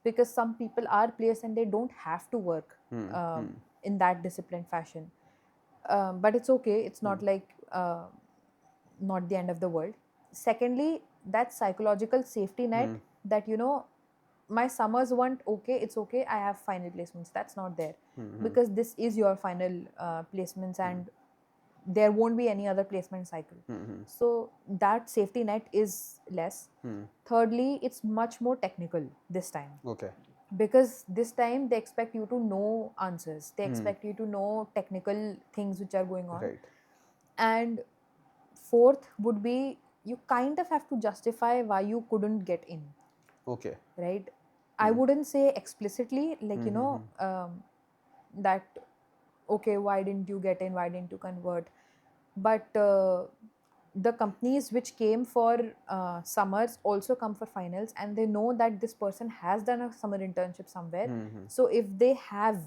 because some people are placed and they don't have to work in that disciplined fashion. But it's okay, it's not like not the end of the world. Secondly, that psychological safety net, that my summers want, okay, it's okay, I have final placements, that's not there, because this is your final placements, and there won't be any other placement cycle. So that safety net is less. Thirdly, it's much more technical this time. Okay. Because this time they expect you to know answers, they expect you to know technical things which are going on. Right. And fourth would be, you kind of have to justify why you couldn't get in. Okay. Right? I wouldn't say explicitly, like, that, okay, why didn't you get in? Why didn't you convert? But the companies which came for summers also come for finals, and they know that this person has done a summer internship somewhere. So if they have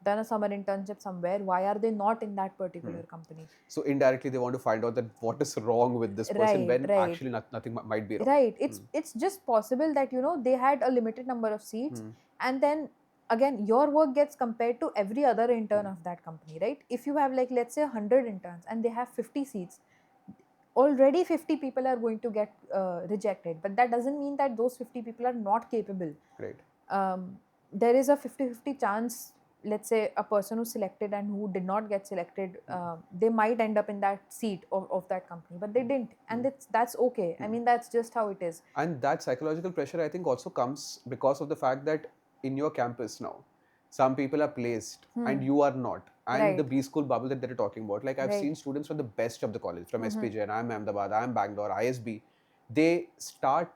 done a summer internship somewhere, why are they not in that particular company? So indirectly they want to find out that what is wrong with this person, when Right. actually nothing might be wrong. Right. It's just possible that they had a limited number of seats, and then again your work gets compared to every other intern of that company, right? If you have, like, let's say 100 interns and they have 50 seats, already 50 people are going to get rejected, but that doesn't mean that those 50 people are not capable. Right. There is a 50-50 chance, let's say a person who's selected and who did not get selected, they might end up in that seat of that company, but they didn't, and that's okay. I mean, that's just how it is. And that psychological pressure, I think, also comes because of the fact that in your campus now, some people are placed and you are not. And Right. the B school bubble that they're talking about, like I've Right. seen students from the best of the college, from SPJIMR Ahmedabad, IIM Bangalore, ISB, they start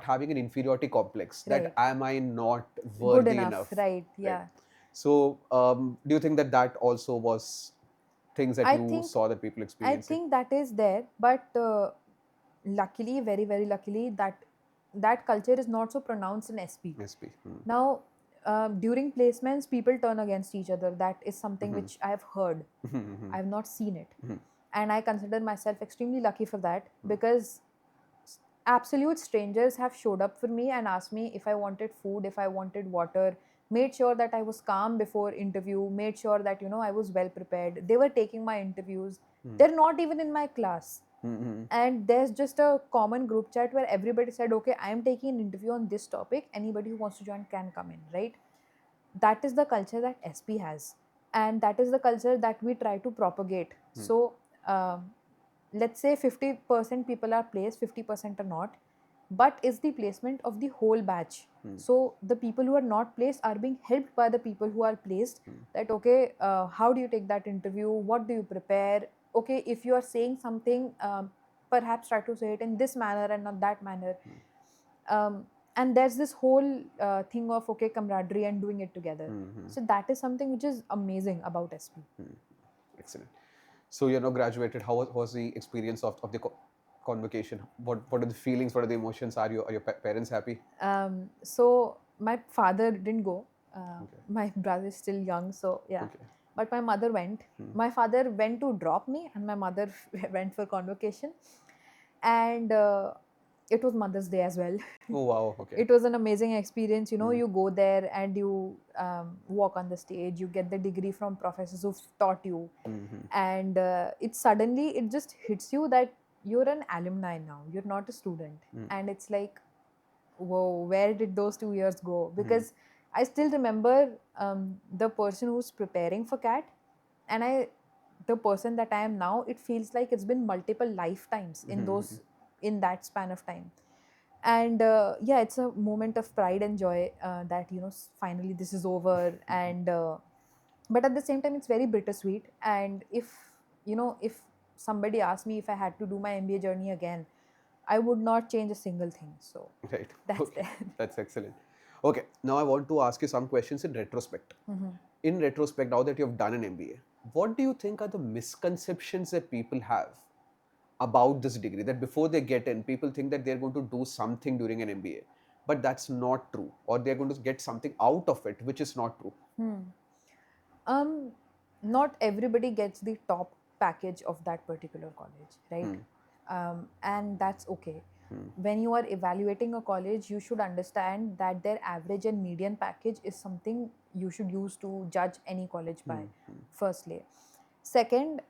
having an inferiority complex, Right. that am I not worthy Good enough. Right. Yeah. So do you think that that also was things that I you think- saw that people I experiencing? think that is there, but luckily, very, very luckily, that culture is not so pronounced in SP. SP. Now, during placements, people turn against each other. That is something which I have heard. I have not seen it. And I consider myself extremely lucky for that, because absolute strangers have showed up for me and asked me if I wanted food, if I wanted water, made sure that I was calm before interview, made sure that I was well prepared. They were taking my interviews. They're not even in my class. And there's just a common group chat where everybody said, okay, I am taking an interview on this topic, anybody who wants to join can come in, right? That is the culture that SP has, and that is the culture that we try to propagate. So let's say 50% people are placed, 50% are not, but it's the placement of the whole batch. So the people who are not placed are being helped by the people who are placed, that okay, how do you take that interview, what do you prepare, okay, if you are saying something, perhaps try to say it in this manner and not that manner. And there's this whole thing of, okay, camaraderie and doing it together. So that is something which is amazing about SP. Excellent. So graduated. How was the experience of the convocation? What are the feelings? What are the emotions? Are your parents happy? So my father didn't go. My brother is still young, so yeah. Okay. But my mother went. My father went to drop me, and my mother went for convocation. And it was Mother's Day as well. Oh wow. Okay. It was an amazing experience. You go there and you walk on the stage. You get the degree from professors who've taught you, and it just hits you that you're an alumni now. You're not a student, and it's like, whoa, where did those 2 years go? Because I still remember the person who's preparing for CAT, and the person that I am now. It feels like it's been multiple lifetimes in that span of time. And yeah, it's a moment of pride and joy that finally this is over. And but at the same time, it's very bittersweet. And if somebody asked me if I had to do my MBA journey again, I would not change a single thing. So right. that's Okay. there. That's excellent. Okay. Now I want to ask you some questions in retrospect. In retrospect, now that you've done an MBA, what do you think are the misconceptions that people have about this degree? That before they get in, people think that they're going to do something during an MBA, but that's not true, or they're going to get something out of it which is not true? Not everybody gets the top package of that particular college, right? And that's okay. When you are evaluating a college, you should understand that their average and median package is something you should use to judge any college by, firstly. Second,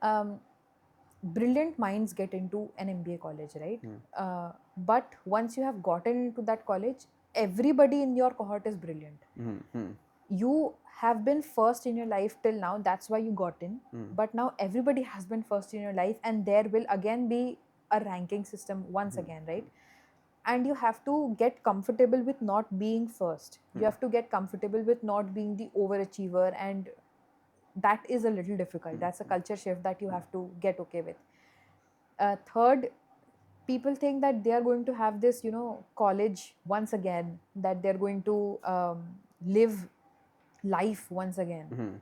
brilliant minds get into an MBA college, right? But once you have gotten into that college, everybody in your cohort is brilliant. You have been first in your life till now, that's why you got in. But now everybody has been first in your life, and there will again be a ranking system once again, right? And you have to get comfortable with not being first. You have to get comfortable with not being the overachiever, and that is a little difficult. That's a culture shift that you have to get okay with. Third, people think that they are going to have this, college once again, that they're going to live life once again.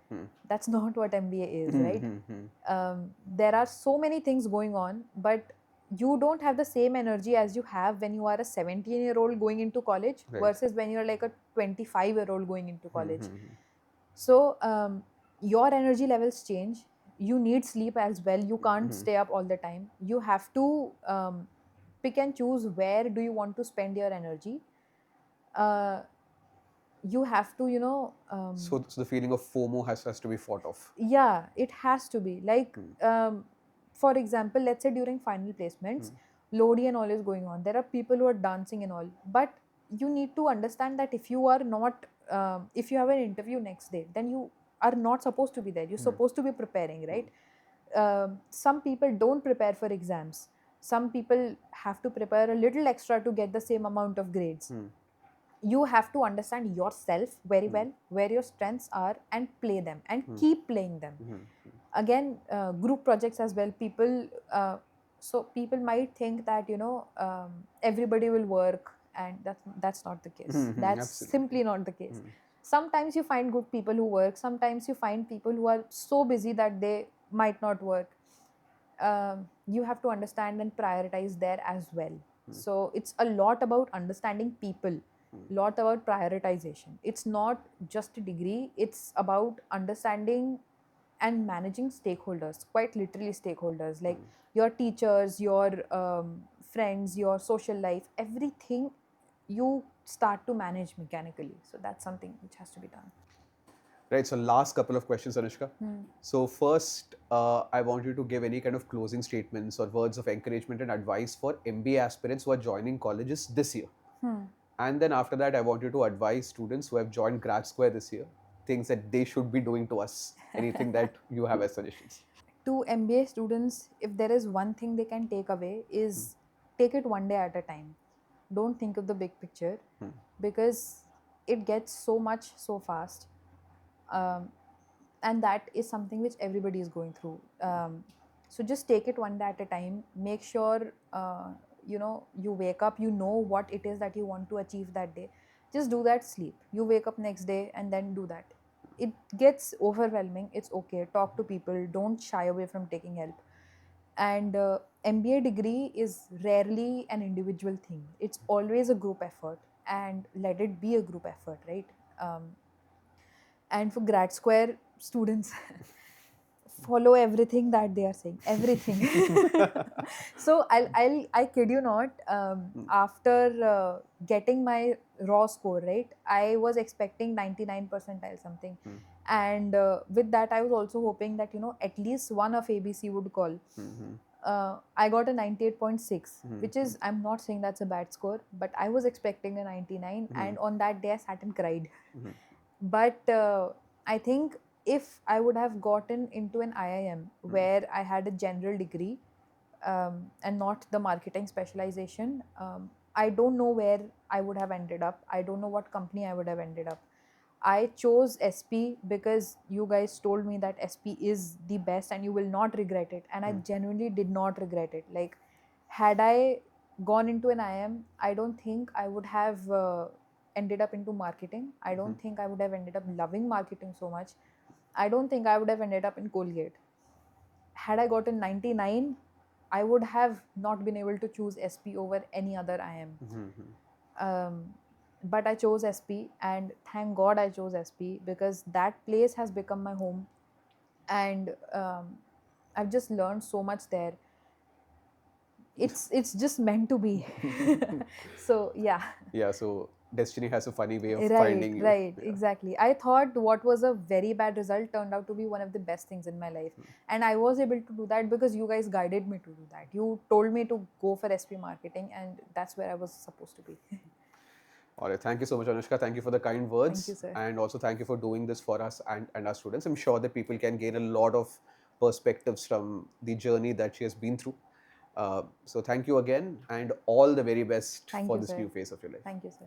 That's not what MBA is, right? There are so many things going on, but you don't have the same energy as you have when you are a 17-year-old going into college, Right. versus when you're like a 25-year-old going into college. So your energy levels change. You need sleep as well. You can't stay up all the time. You have to pick and choose where do you want to spend your energy. You have to, So the feeling of FOMO has to be fought off. yeah, it has to be like, for example, let's say during final placements, Lodi and all is going on. There are people who are dancing and all, but you need to understand that if you are not, if you have an interview next day, then you are not supposed to be there. You're supposed to be preparing, right? Some people don't prepare for exams. Some people have to prepare a little extra to get the same amount of grades. You have to understand yourself very well, where your strengths are, and play them and keep playing them. Again, group projects as well. So people might think that everybody will work, and that's not the case. That's Absolutely. simply not the case. Sometimes you find good people who work. Sometimes you find people who are so busy that they might not work. You have to understand and prioritize there as well. So it's a lot about understanding people, lot about prioritization. It's not just a degree, it's about understanding and managing stakeholders, quite literally stakeholders, like your teachers, your friends, your social life, everything you start to manage mechanically. So that's something which has to be done. Right. So last couple of questions, Anushka. So first, I want you to give any kind of closing statements or words of encouragement and advice for MBA aspirants who are joining colleges this year. And then after that, I want you to advise students who have joined GradSquare this year, things that they should be doing to us. Anything that you have as suggestions. To MBA students, if there is one thing they can take away, is take it one day at a time. Don't think of the big picture, because it gets so much so fast. And that is something which everybody is going through. So just take it one day at a time. Make sure you wake up, you know what it is that you want to achieve that day. Just do that, sleep. You wake up next day and then do that. It gets overwhelming, it's okay. Talk to people, don't shy away from taking help. And MBA degree is rarely an individual thing. It's always a group effort, and let it be a group effort, right? And for GradSquare students, follow everything that they are saying, everything. So I kid you not, after getting my raw score, right, I was expecting 99 percentile something. And with that, I was also hoping that at least one of ABC would call. I got a 98.6, which is, I'm not saying that's a bad score, but I was expecting a 99, and on that day I sat and cried. But I think if I would have gotten into an IIM where I had a general degree and not the marketing specialization, I don't know where I would have ended up. I don't know what company I would have ended up. I chose SP because you guys told me that SP is the best and you will not regret it. And I genuinely did not regret it. Like, had I gone into an IIM, I don't think I would have ended up into marketing. I don't think I would have ended up loving marketing so much. I don't think I would have ended up in Colgate. Had I gotten 99, I would have not been able to choose SP over any other IIM. But I chose SP, and thank God I chose SP, because that place has become my home, and I've just learned so much there. It's just meant to be. So yeah. Yeah, so destiny has a funny way of Right, finding you. right, Yeah. exactly. I thought what was a very bad result turned out to be one of the best things in my life. And I was able to do that because you guys guided me to do that. You told me to go for SP marketing, and that's where I was supposed to be. All right. Thank you so much, Anushka. Thank you for the kind Thank you, words. sir. And also thank you for doing this for us and our students. I'm sure that people can gain a lot of perspectives from the journey that she has been through. So thank you again and all the very best Thank for you, this sir. new phase of your life. Thank you, sir.